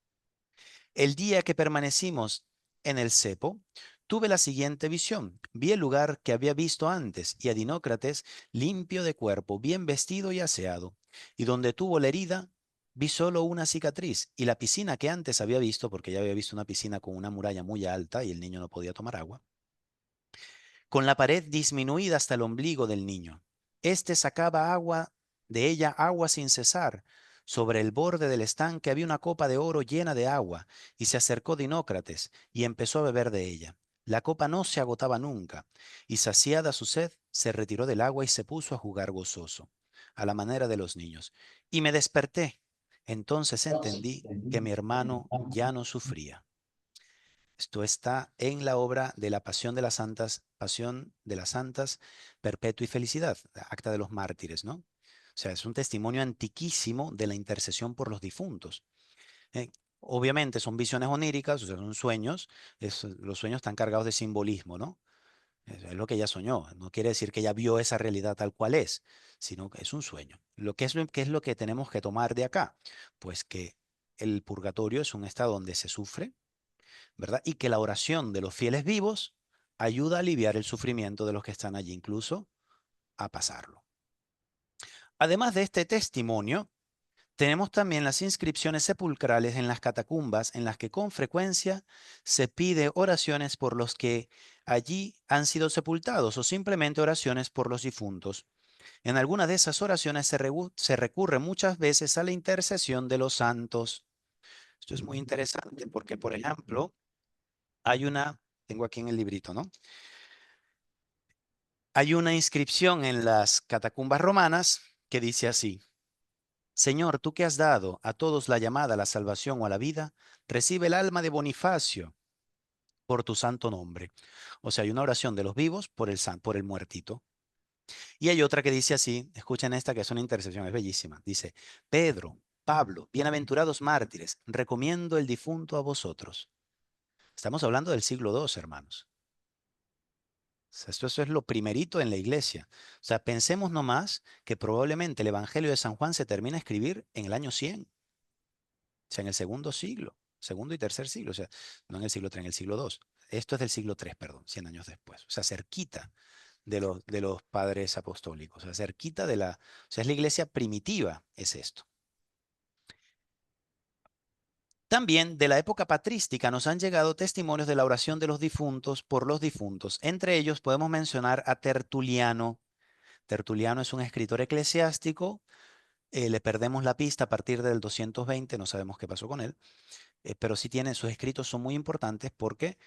El día que permanecimos en el cepo, tuve la siguiente visión. Vi el lugar que había visto antes y a Dinócrates limpio de cuerpo, bien vestido y aseado. Y donde tuvo la herida, vi solo una cicatriz y la piscina que antes había visto, porque ya había visto una piscina con una muralla muy alta y el niño no podía tomar agua, con la pared disminuida hasta el ombligo del niño. Este sacaba agua de ella, agua sin cesar. Sobre el borde del estanque había una copa de oro llena de agua, y se acercó Dinócrates y empezó a beber de ella. La copa no se agotaba nunca, y saciada su sed, se retiró del agua y se puso a jugar gozoso, a la manera de los niños. Y me desperté. Entonces entendí que mi hermano ya no sufría. Esto está en la obra de la Pasión de las Santas, Pasión de las Santas, Perpetua y Felicidad, la Acta de los Mártires, ¿no? O sea, es un testimonio antiquísimo de la intercesión por los difuntos. Eh, Obviamente son visiones oníricas, o sea, son sueños. Los sueños están cargados de simbolismo, ¿no? Es lo que ella soñó. No quiere decir que ella vio esa realidad tal cual es, sino que es un sueño. ¿Qué es lo que tenemos que tomar de acá? Pues que el purgatorio es un estado donde se sufre, ¿verdad? Y que la oración de los fieles vivos ayuda a aliviar el sufrimiento de los que están allí, incluso a pasarlo. Además de este testimonio, tenemos también las inscripciones sepulcrales en las catacumbas en las que con frecuencia se pide oraciones por los que allí han sido sepultados o simplemente oraciones por los difuntos. En algunas de esas oraciones se recurre muchas veces a la intercesión de los santos. Esto es muy interesante porque, por ejemplo, tengo aquí en el librito, ¿no? Hay una inscripción en las catacumbas romanas que dice así: Señor, tú que has dado a todos la llamada a la salvación o a la vida, recibe el alma de Bonifacio por tu santo nombre. O sea, hay una oración de los vivos por el muertito. Y hay otra que dice así, escuchen esta que es una intercesión, es bellísima. Dice: Pedro, Pablo, bienaventurados mártires, recomiendo el difunto a vosotros. Estamos hablando del siglo II, hermanos. O sea, eso es lo primerito en la iglesia. O sea, pensemos nomás que probablemente el Evangelio de San Juan se termina de escribir en el año 100, o sea, en el segundo siglo, segundo y tercer siglo, o sea, no en el siglo III, en el siglo II. Esto es del siglo III, perdón, 100 años después. O sea, cerquita de los padres apostólicos, o sea, cerquita o sea, es la iglesia primitiva, es esto. También de la época patrística nos han llegado testimonios de la oración de los difuntos por los difuntos. Entre ellos podemos mencionar a Tertuliano. Tertuliano es un escritor eclesiástico, le perdemos la pista a partir del 220, no sabemos qué pasó con él, pero sí sus escritos son muy importantes porque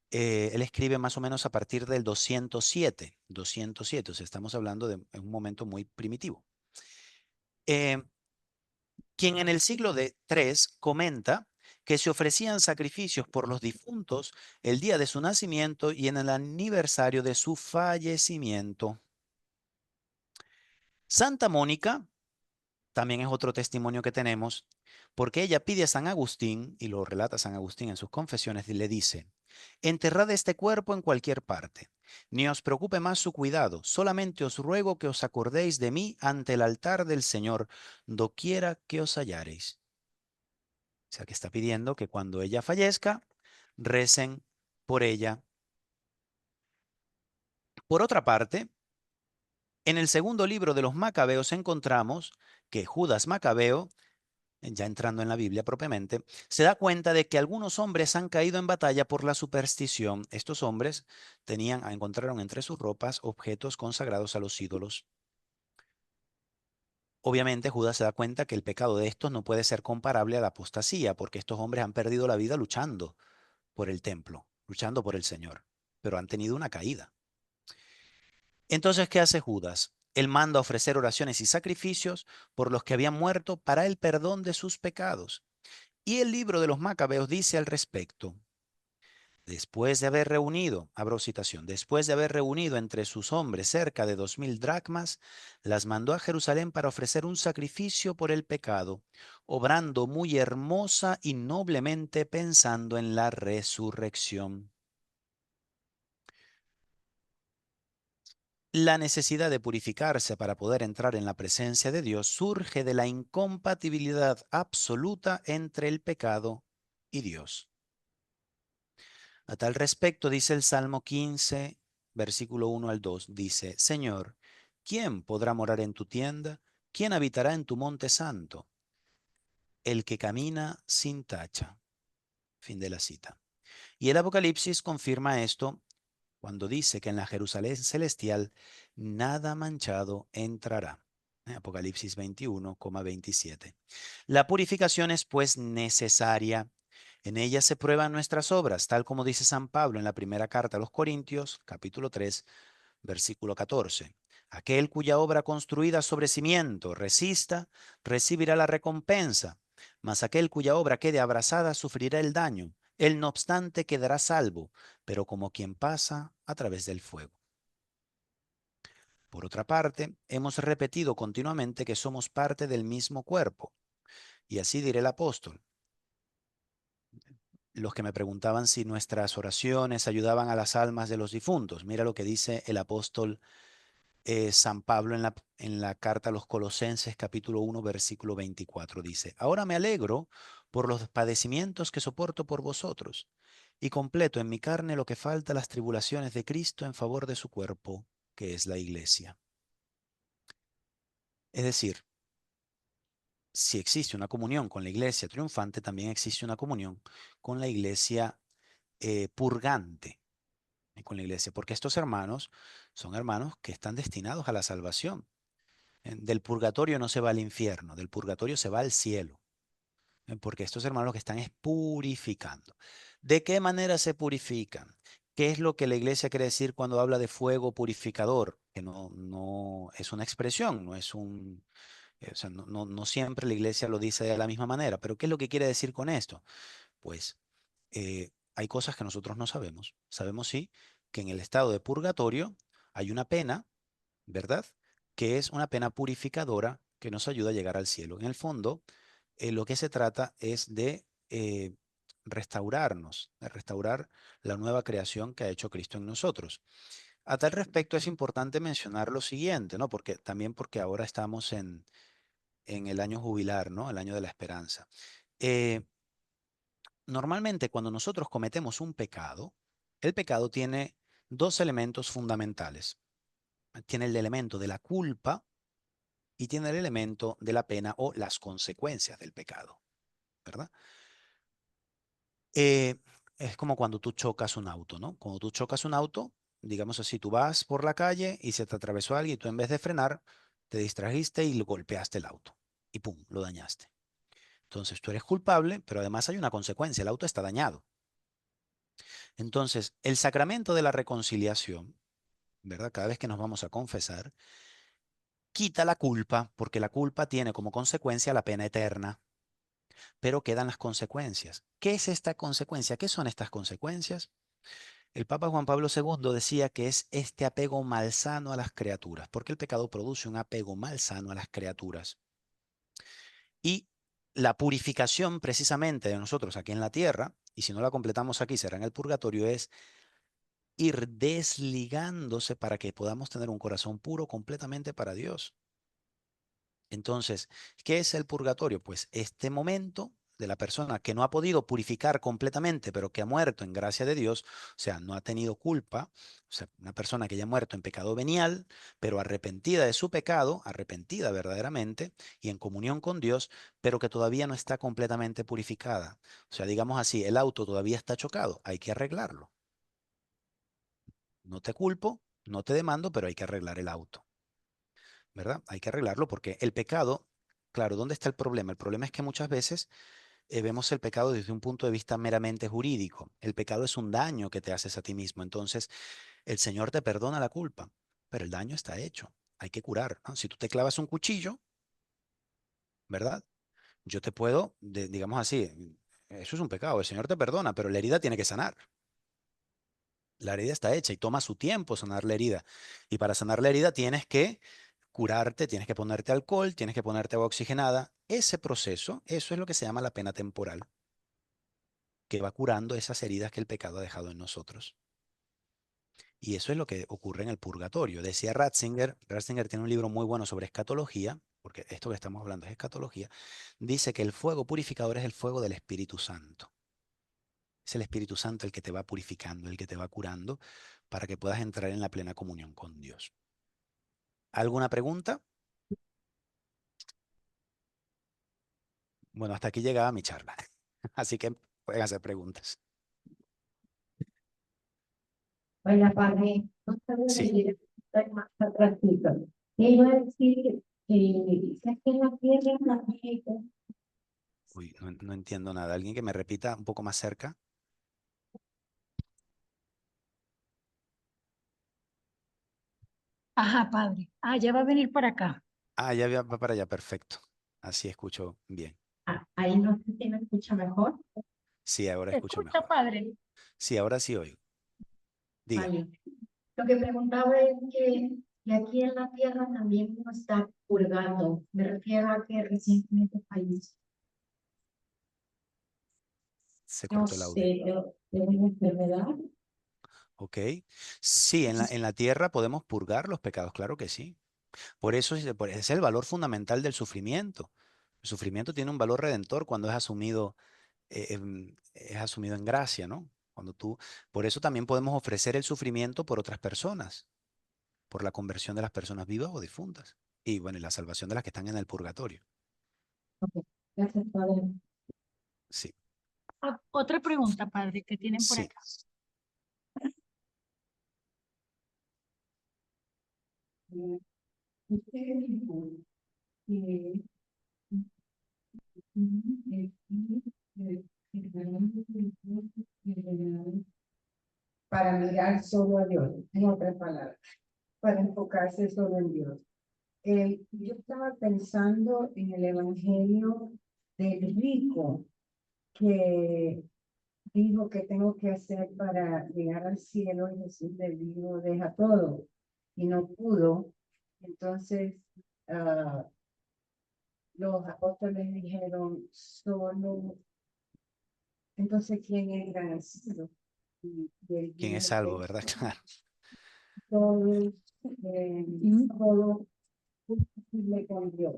él escribe más o menos a partir del 207, o sea, estamos hablando de un momento muy primitivo. Eh, Quien en el siglo III comenta que se ofrecían sacrificios por los difuntos el día de su nacimiento y en el aniversario de su fallecimiento. Santa Mónica también es otro testimonio que tenemos, porque ella pide a San Agustín, y lo relata San Agustín en sus confesiones, y le dice: enterrad este cuerpo en cualquier parte, ni os preocupe más su cuidado, solamente os ruego que os acordéis de mí ante el altar del Señor, doquiera que os hallareis. O sea, que está pidiendo que cuando ella fallezca, recen por ella. Por otra parte, en el segundo libro de los Macabeos encontramos que Judas Macabeo, ya entrando en la Biblia propiamente, se da cuenta de que algunos hombres han caído en batalla por la superstición. Estos hombres encontraron entre sus ropas objetos consagrados a los ídolos. Obviamente Judas se da cuenta que el pecado de estos no puede ser comparable a la apostasía, porque estos hombres han perdido la vida luchando por el templo, luchando por el Señor, pero han tenido una caída. Entonces, ¿qué hace Judas? Él manda a ofrecer oraciones y sacrificios por los que habían muerto para el perdón de sus pecados. Y el libro de los Macabeos dice al respecto: después de haber reunido, abro citación, después de haber reunido entre sus hombres cerca de 2000 dracmas, las mandó a Jerusalén para ofrecer un sacrificio por el pecado, obrando muy hermosa y noblemente pensando en la resurrección. La necesidad de purificarse para poder entrar en la presencia de Dios surge de la incompatibilidad absoluta entre el pecado y Dios. A tal respecto dice el Salmo 15, versículo 1 al 2, dice, Señor, ¿quién podrá morar en tu tienda? ¿Quién habitará en tu monte santo? El que camina sin tacha. Fin de la cita. Y el Apocalipsis confirma esto cuando dice que en la Jerusalén celestial nada manchado entrará. Apocalipsis 21,27. La purificación es pues necesaria. En ella se prueban nuestras obras, tal como dice San Pablo en la primera carta a los Corintios, capítulo 3, versículo 14. Aquel cuya obra construida sobre cimiento resista, recibirá la recompensa, mas aquel cuya obra quede abrasada sufrirá el daño. Él no obstante quedará salvo, pero como quien pasa a través del fuego. Por otra parte, hemos repetido continuamente que somos parte del mismo cuerpo. Y así dirá el apóstol. Los que me preguntaban si nuestras oraciones ayudaban a las almas de los difuntos. Mira lo que dice el apóstol San Pablo en la carta a los Colosenses capítulo 1 versículo 24. Dice, ahora me alegro por los padecimientos que soporto por vosotros y completo en mi carne lo que falta las tribulaciones de Cristo en favor de su cuerpo, que es la iglesia. Es decir, si existe una comunión con la iglesia triunfante, también existe una comunión con la iglesia purgante, con la iglesia, porque estos hermanos son hermanos que están destinados a la salvación. Del purgatorio no se va al infierno, del purgatorio se va al cielo, porque estos hermanos lo que están es purificando. ¿De qué manera se purifican? ¿Qué es lo que la iglesia quiere decir cuando habla de fuego purificador? Que no es una expresión, no es un, o sea, no siempre la iglesia lo dice de la misma manera, pero ¿qué es lo que quiere decir con esto? Pues hay cosas que nosotros no sabemos. Sabemos sí que en el estado de purgatorio hay una pena, ¿verdad? Que es una pena purificadora que nos ayuda a llegar al cielo. En el fondo, lo que se trata es de restaurarnos, de restaurar la nueva creación que ha hecho Cristo en nosotros. A tal respecto es importante mencionar lo siguiente, ¿no? Porque también porque ahora estamos en el año jubilar, ¿no? El año de la esperanza. Eh, Normalmente cuando nosotros cometemos un pecado, el pecado tiene dos elementos fundamentales. Tiene el elemento de la culpa y tiene el elemento de la pena o las consecuencias del pecado, ¿verdad? Eh, es como cuando tú chocas un auto, ¿no? Cuando tú chocas un auto, digamos así, tú vas por la calle y se te atravesó alguien y tú en vez de frenar, te distrajiste y golpeaste el auto y pum, lo dañaste. Entonces tú eres culpable, pero además hay una consecuencia, el auto está dañado. Entonces, el sacramento de la reconciliación, ¿verdad? Cada vez que nos vamos a confesar, quita la culpa, porque la culpa tiene como consecuencia la pena eterna, pero quedan las consecuencias. ¿Qué es esta consecuencia? ¿Qué son estas consecuencias? El Papa Juan Pablo II decía que es este apego malsano a las criaturas, porque el pecado produce un apego malsano a las criaturas. Y la purificación precisamente de nosotros aquí en la tierra, y si no la completamos aquí será en el purgatorio, es ir desligándose para que podamos tener un corazón puro completamente para Dios. Entonces, ¿qué es el purgatorio? Pues este momento de la persona que no ha podido purificar completamente, pero que ha muerto en gracia de Dios, o sea, no ha tenido culpa, o sea, una persona que ya ha muerto en pecado venial, pero arrepentida de su pecado, arrepentida verdaderamente y en comunión con Dios, pero que todavía no está completamente purificada. O sea, digamos así, el auto todavía está chocado, hay que arreglarlo. No te culpo, no te demando, pero hay que arreglar el auto, ¿verdad? Hay que arreglarlo porque el pecado, claro, ¿dónde está el problema? El problema es que muchas veces vemos el pecado desde un punto de vista meramente jurídico. El pecado es un daño que te haces a ti mismo. Entonces, el Señor te perdona la culpa, pero el daño está hecho. Hay que curar, ¿no? Si tú te clavas un cuchillo, ¿verdad? Yo te puedo, digamos así, eso es un pecado. El Señor te perdona, pero la herida tiene que sanar. La herida está hecha y toma su tiempo sanar la herida. Y para sanar la herida tienes que curarte, tienes que ponerte alcohol, tienes que ponerte agua oxigenada. Ese proceso, eso es lo que se llama la pena temporal, que va curando esas heridas que el pecado ha dejado en nosotros. Y eso es lo que ocurre en el purgatorio. Decía Ratzinger tiene un libro muy bueno sobre escatología, porque esto que estamos hablando es escatología, dice que el fuego purificador es el fuego del Espíritu Santo. Es el Espíritu Santo el que te va purificando, el que te va curando para que puedas entrar en la plena comunión con Dios. ¿Alguna pregunta? Bueno, hasta aquí llegaba mi charla. Así que pueden hacer preguntas. Oiga, padre, no sabía Sí. leer más atrásito. ¿Qué iba a decir? Que aquí en la tierra también. Uy, no entiendo nada. ¿Alguien que me repita un poco más cerca? Ajá, padre. Ah, ya va a venir para acá. Ah, ya va para allá, perfecto. Así escucho bien. Ahí no sé si me escucha mejor. Sí, ahora ¿Se escucho escucha, mejor. padre? Sí, ahora sí oigo. Diga. Vale. Lo que preguntaba es que aquí en la tierra también uno está purgando. Me refiero a que recientemente falleció. Se No cortó el audio. sé, de una enfermedad. Ok. Sí, en la tierra podemos purgar los pecados, claro que sí. Por eso es el valor fundamental del sufrimiento. El sufrimiento tiene un valor redentor cuando es asumido en gracia, ¿no? Por eso también podemos ofrecer el sufrimiento por otras personas, por la conversión de las personas vivas o difuntas. Y bueno, y la salvación de las que están en el purgatorio. Ok, gracias, padre. Sí, Ah, otra pregunta, padre, que tienen por sí. acá. Usted dijo que para mirar solo a Dios, en otras palabras, para enfocarse solo en Dios. Yo estaba pensando en el Evangelio del rico que dijo que tengo que hacer para llegar al cielo y Jesús le dijo, deja todo y no pudo. Entonces, ah, los apóstoles dijeron, solo, entonces, ¿quién entra al cielo? Y él ¿Quién es dijo salvo, que verdad? Claro. todos, Mm. todo es posible con Dios.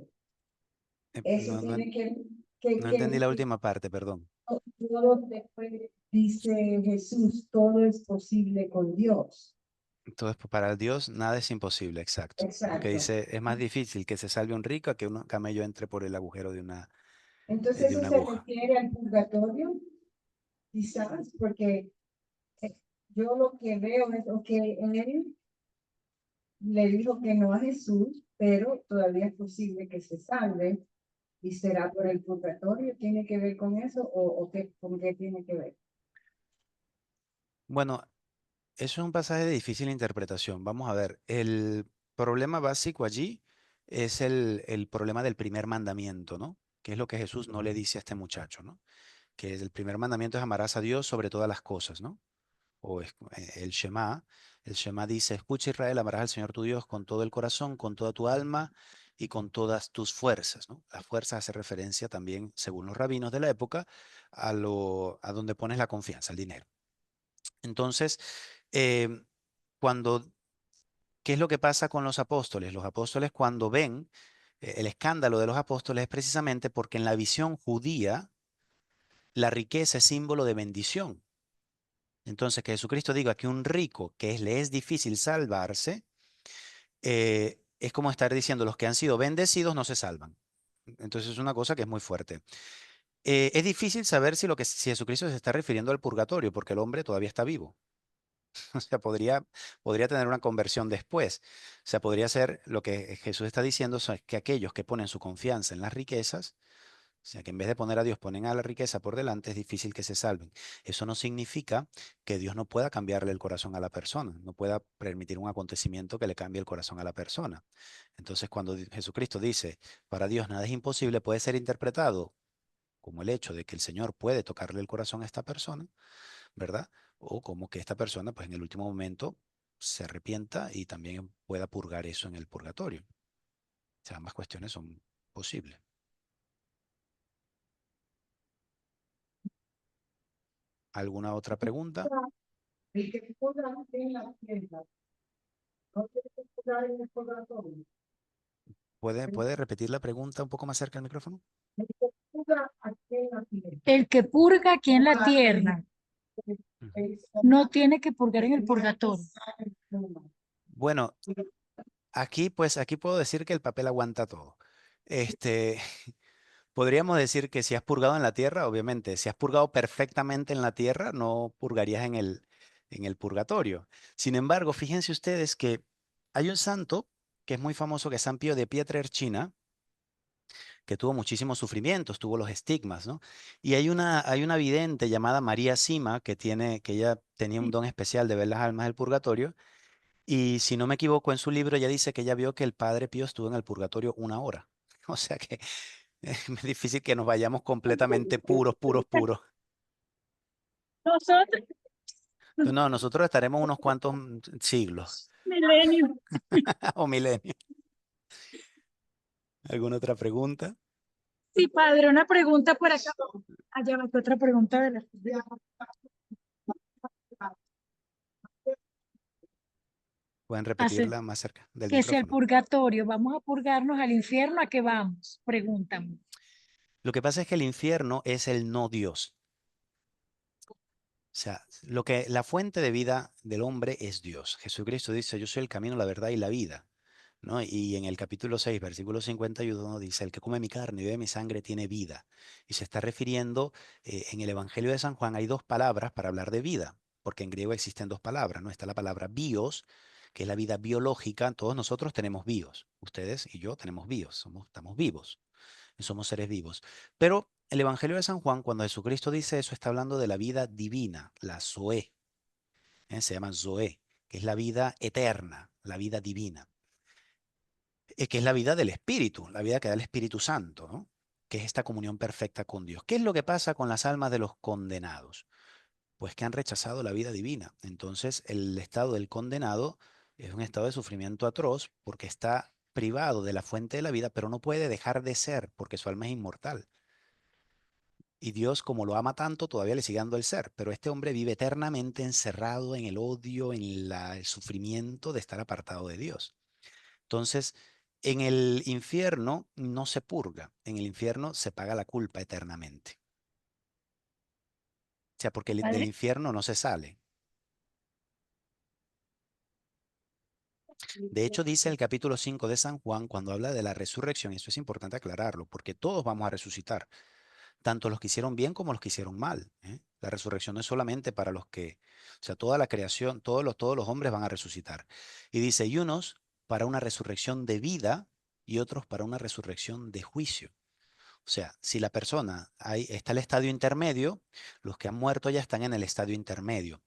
Eso No, tiene no entendí la que última parte, perdón. todo después dice Jesús, todo es posible con Dios. Entonces, para Dios nada es imposible, exacto. Porque Exacto. dice, es más difícil que se salve un rico a que un camello entre por el agujero Entonces de eso una se aguja. refiere al purgatorio, quizás, porque eh, yo lo que veo es, ok, él le dijo que no a Jesús, pero todavía es posible que se salve y será por el purgatorio. ¿Tiene que ver con eso o qué, con qué tiene que ver? Bueno, eso es un pasaje de difícil interpretación. Vamos a ver, el problema básico allí es el problema del primer mandamiento, ¿no? Que es lo que Jesús no le dice a este muchacho, ¿no? Que el primer mandamiento es amarás a Dios sobre todas las cosas, ¿no? El Shema. El Shema dice, escucha Israel, amarás al Señor tu Dios con todo el corazón, con toda tu alma y con todas tus fuerzas, ¿no? Las fuerzas hace referencia también, según los rabinos de la época, a donde pones la confianza, el dinero. Entonces, em, cuando, ¿qué es lo que pasa con los apóstoles? Los apóstoles cuando ven el escándalo de los apóstoles es precisamente porque en la visión judía la riqueza es símbolo de bendición. Entonces, que Jesucristo diga que un rico le es difícil salvarse, es como estar diciendo los que han sido bendecidos no se salvan. Entonces es una cosa que es muy fuerte. Es difícil saber si Jesucristo se está refiriendo al purgatorio, porque el hombre todavía está vivo. O sea, podría tener una conversión después. O sea, podría ser lo que Jesús está diciendo, es que aquellos que ponen su confianza en las riquezas, o sea, que en vez de poner a Dios ponen a la riqueza por delante, es difícil que se salven. Eso no significa que Dios no pueda cambiarle el corazón a la persona, no pueda permitir un acontecimiento que le cambie el corazón a la persona. Entonces, cuando Jesucristo dice, para Dios nada es imposible, puede ser interpretado como el hecho de que el Señor puede tocarle el corazón a esta persona, ¿verdad? O como que esta persona, pues en el último momento, se arrepienta y también pueda purgar eso en el purgatorio. O sea, ambas cuestiones son posibles. ¿Alguna otra pregunta? El que purga en la tierra, no tiene que purgar en el purgatorio. ¿Puede repetir la pregunta un poco más cerca del micrófono? El que purga aquí en la tierra. El que purga aquí en la Purga tierra. No tiene que purgar en el purgatorio. Bueno, aquí pues aquí puedo decir que el papel aguanta todo. Este, podríamos decir que si has purgado en la tierra, obviamente, si has purgado perfectamente en la tierra, no purgarías en el purgatorio. Sin embargo, fíjense ustedes que hay un santo que es muy famoso, que es San Pío de Pietrelcina, que tuvo muchísimos sufrimientos, tuvo los estigmas, ¿no? Y hay una vidente llamada María Sima, que ella tenía un don especial de ver las almas del purgatorio, y si no me equivoco, en su libro ella dice que ella vio que el Padre Pío estuvo en el purgatorio 1 hora. O sea que es muy difícil que nos vayamos completamente puros, puros, puros. Nosotros, No, nosotros estaremos unos cuantos siglos milenio. o milenios. ¿Alguna otra pregunta? Sí, padre, una pregunta por acá. Allá va otra pregunta de la... Pueden Hace repetirla más cerca del que es el micrófono. purgatorio. ¿Vamos a purgarnos al infierno? ¿A qué vamos? Pregúntame. Lo que pasa es que el infierno es el no Dios. O sea, la fuente de vida del hombre es Dios. Jesucristo dice, yo soy el camino, la verdad y la vida, ¿no? Y en el capítulo 6, versículo 51 dice, el que come mi carne y bebe mi sangre tiene vida. Y se está refiriendo, en el Evangelio de San Juan hay dos palabras para hablar de vida, porque en griego existen dos palabras, ¿no? Está la palabra bios, que es la vida biológica. Todos nosotros tenemos bios. Ustedes y yo tenemos bios, estamos vivos y somos seres vivos. Pero el Evangelio de San Juan, cuando Jesucristo dice eso, está hablando de la vida divina, la Zoé, se llama Zoé, que es la vida eterna, la vida divina, que es la vida del Espíritu, la vida que da el Espíritu Santo, ¿no? Que es esta comunión perfecta con Dios. ¿Qué es lo que pasa con las almas de los condenados? Pues que han rechazado la vida divina. Entonces, el estado del condenado es un estado de sufrimiento atroz porque está privado de la fuente de la vida, pero no puede dejar de ser porque su alma es inmortal. Y Dios, como lo ama tanto, todavía le sigue dando el ser. Pero este hombre vive eternamente encerrado en el odio, el sufrimiento de estar apartado de Dios. Entonces, en el infierno no se purga, en el infierno se paga la culpa eternamente. O sea, porque del Padre, infierno no se sale. De hecho, dice el capítulo 5 de San Juan, cuando habla de la resurrección, y eso es importante aclararlo, porque todos vamos a resucitar, tanto los que hicieron bien como los que hicieron mal, ¿eh? La resurrección no es solamente para los que, o sea, toda la creación, todos los hombres van a resucitar. Y dice, y unos para una resurrección de vida y otros para una resurrección de juicio. O sea, si la persona, ahí está el estadio intermedio, los que han muerto ya están en el estadio intermedio.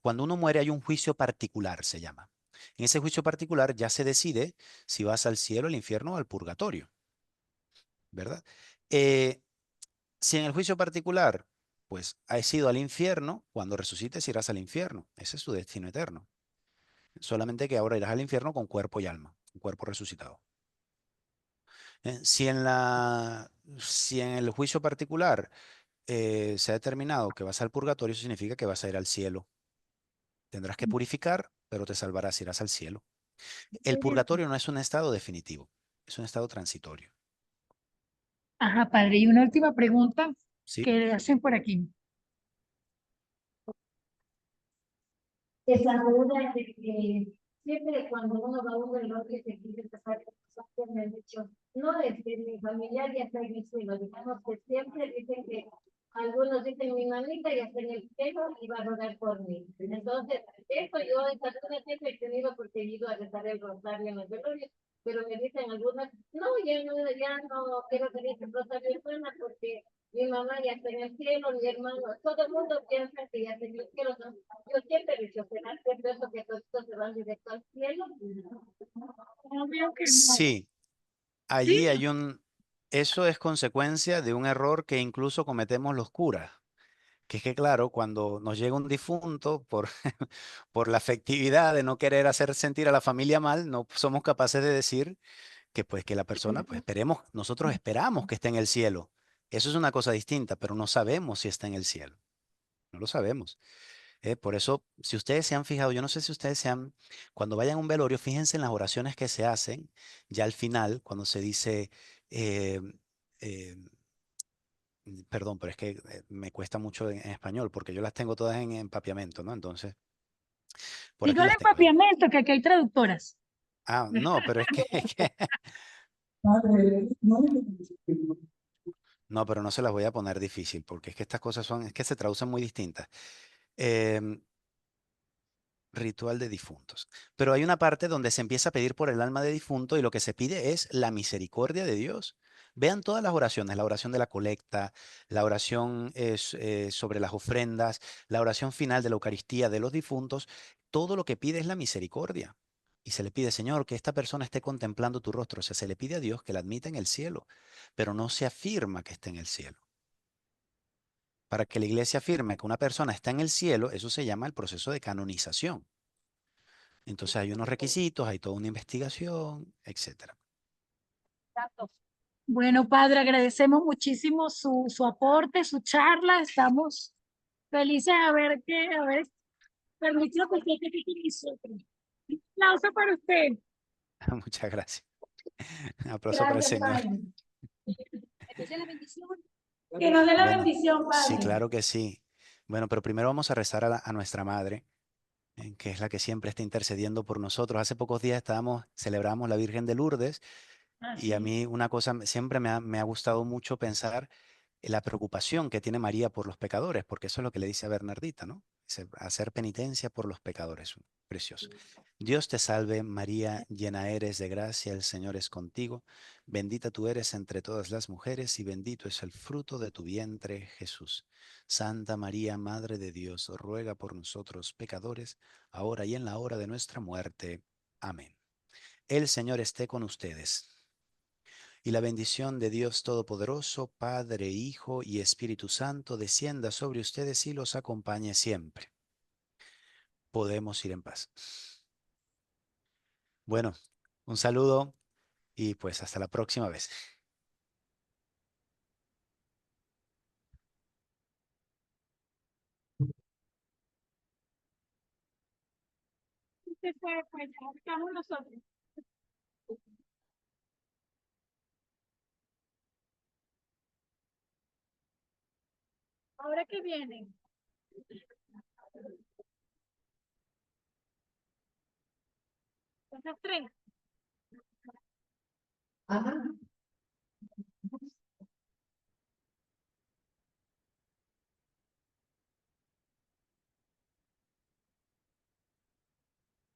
Cuando uno muere hay un juicio particular, se llama. En ese juicio particular ya se decide si vas al cielo, al infierno o al purgatorio, ¿verdad? Eh, si en el juicio particular, pues has ido al infierno, cuando resucites irás al infierno. Ese es tu destino eterno. Solamente que ahora irás al infierno con cuerpo y alma, un cuerpo resucitado. Si si en el juicio particular se ha determinado que vas al purgatorio, eso significa que vas a ir al cielo. Tendrás que purificar, pero te salvarás, irás al cielo. El purgatorio no es un estado definitivo, es un estado transitorio. ajá, padre, y una última pregunta ¿Sí? que le hacen por aquí. Esa duda de que siempre cuando uno va a un reloj que se quiere pasar cosas, me han dicho, no es que mi familiar ya está en el cielo, digamos que siempre dicen que algunos dicen mi mamita ya está en el cielo y va a rodar por mí. Entonces, eso yo esa duda siempre he tenido porque he ido a rezar el rosario en el velorio, pero me dicen algunas, no, ya no quiero que dice el rosario hermana porque mi mamá ya está en el cielo, mi hermano, todo el mundo piensa que ya está en el cielo. ¿No? Yo siempre he dicho, ¿será cierto eso que todos se van directo al cielo? Obvio que no. Sí, Sí, allí hay eso es consecuencia de un error que incluso cometemos los curas, que es que claro, cuando nos llega un difunto por la afectividad de no querer hacer sentir a la familia mal, no somos capaces de decir que pues que la persona, pues esperemos, nosotros esperamos que esté en el cielo. Eso es una cosa distinta, pero no sabemos si está en el cielo. No lo sabemos. Por eso, si ustedes se han fijado, yo no sé si ustedes cuando vayan a un velorio, fíjense en las oraciones que se hacen, ya al final, cuando se dice, eh, eh, perdón, pero es que me cuesta mucho en español porque yo las tengo todas en empapiamento, ¿no? Entonces, por aquí Dígale las tengo. empapiamiento, que aquí hay traductoras. Ah, no, pero es que, Padre, no, no, pero no se las voy a poner difícil porque es que estas cosas son, es que se traducen muy distintas. Em, Ritual de difuntos. Pero hay una parte donde se empieza a pedir por el alma de difunto y lo que se pide es la misericordia de Dios. Vean todas las oraciones, la oración de la colecta, la oración sobre las ofrendas, la oración final de la Eucaristía de los difuntos. Todo lo que pide es la misericordia. Y se le pide, Señor, que esta persona esté contemplando tu rostro. O sea, se le pide a Dios que la admita en el cielo, pero no se afirma que esté en el cielo. Para que la iglesia afirme que una persona está en el cielo, eso se llama el proceso de canonización. Entonces hay unos requisitos, hay toda una investigación, etcétera. Bueno, padre, agradecemos muchísimo su aporte, su charla. Estamos felices de haber permitido que usted esté aquí con nosotros. Un aplauso para usted. Muchas gracias. Un aplauso para el Gracias, Señor. padre. Que nos dé la Bueno, bendición, sí, padre. claro que sí. Bueno, pero primero vamos a rezar a nuestra madre, que es la que siempre está intercediendo por nosotros. Hace pocos días celebramos la Virgen de Lourdes y a Así. mí una cosa siempre me ha gustado mucho pensar la preocupación que tiene María por los pecadores, porque eso es lo que le dice a Bernardita, ¿no? Dice, hacer penitencia por los pecadores. Precioso. Dios te salve, María, llena eres de gracia, el Señor es contigo. Bendita tú eres entre todas las mujeres y bendito es el fruto de tu vientre, Jesús. Santa María, Madre de Dios, ruega por nosotros pecadores, ahora y en la hora de nuestra muerte. Amén. El Señor esté con ustedes. Y la bendición de Dios Todopoderoso, Padre, Hijo y Espíritu Santo, descienda sobre ustedes y los acompañe siempre. Podemos ir en paz. Bueno, un saludo y pues hasta la próxima vez. Usted puede, pues, estamos nosotros. Ahora que vienen. Esas tres. Ajá.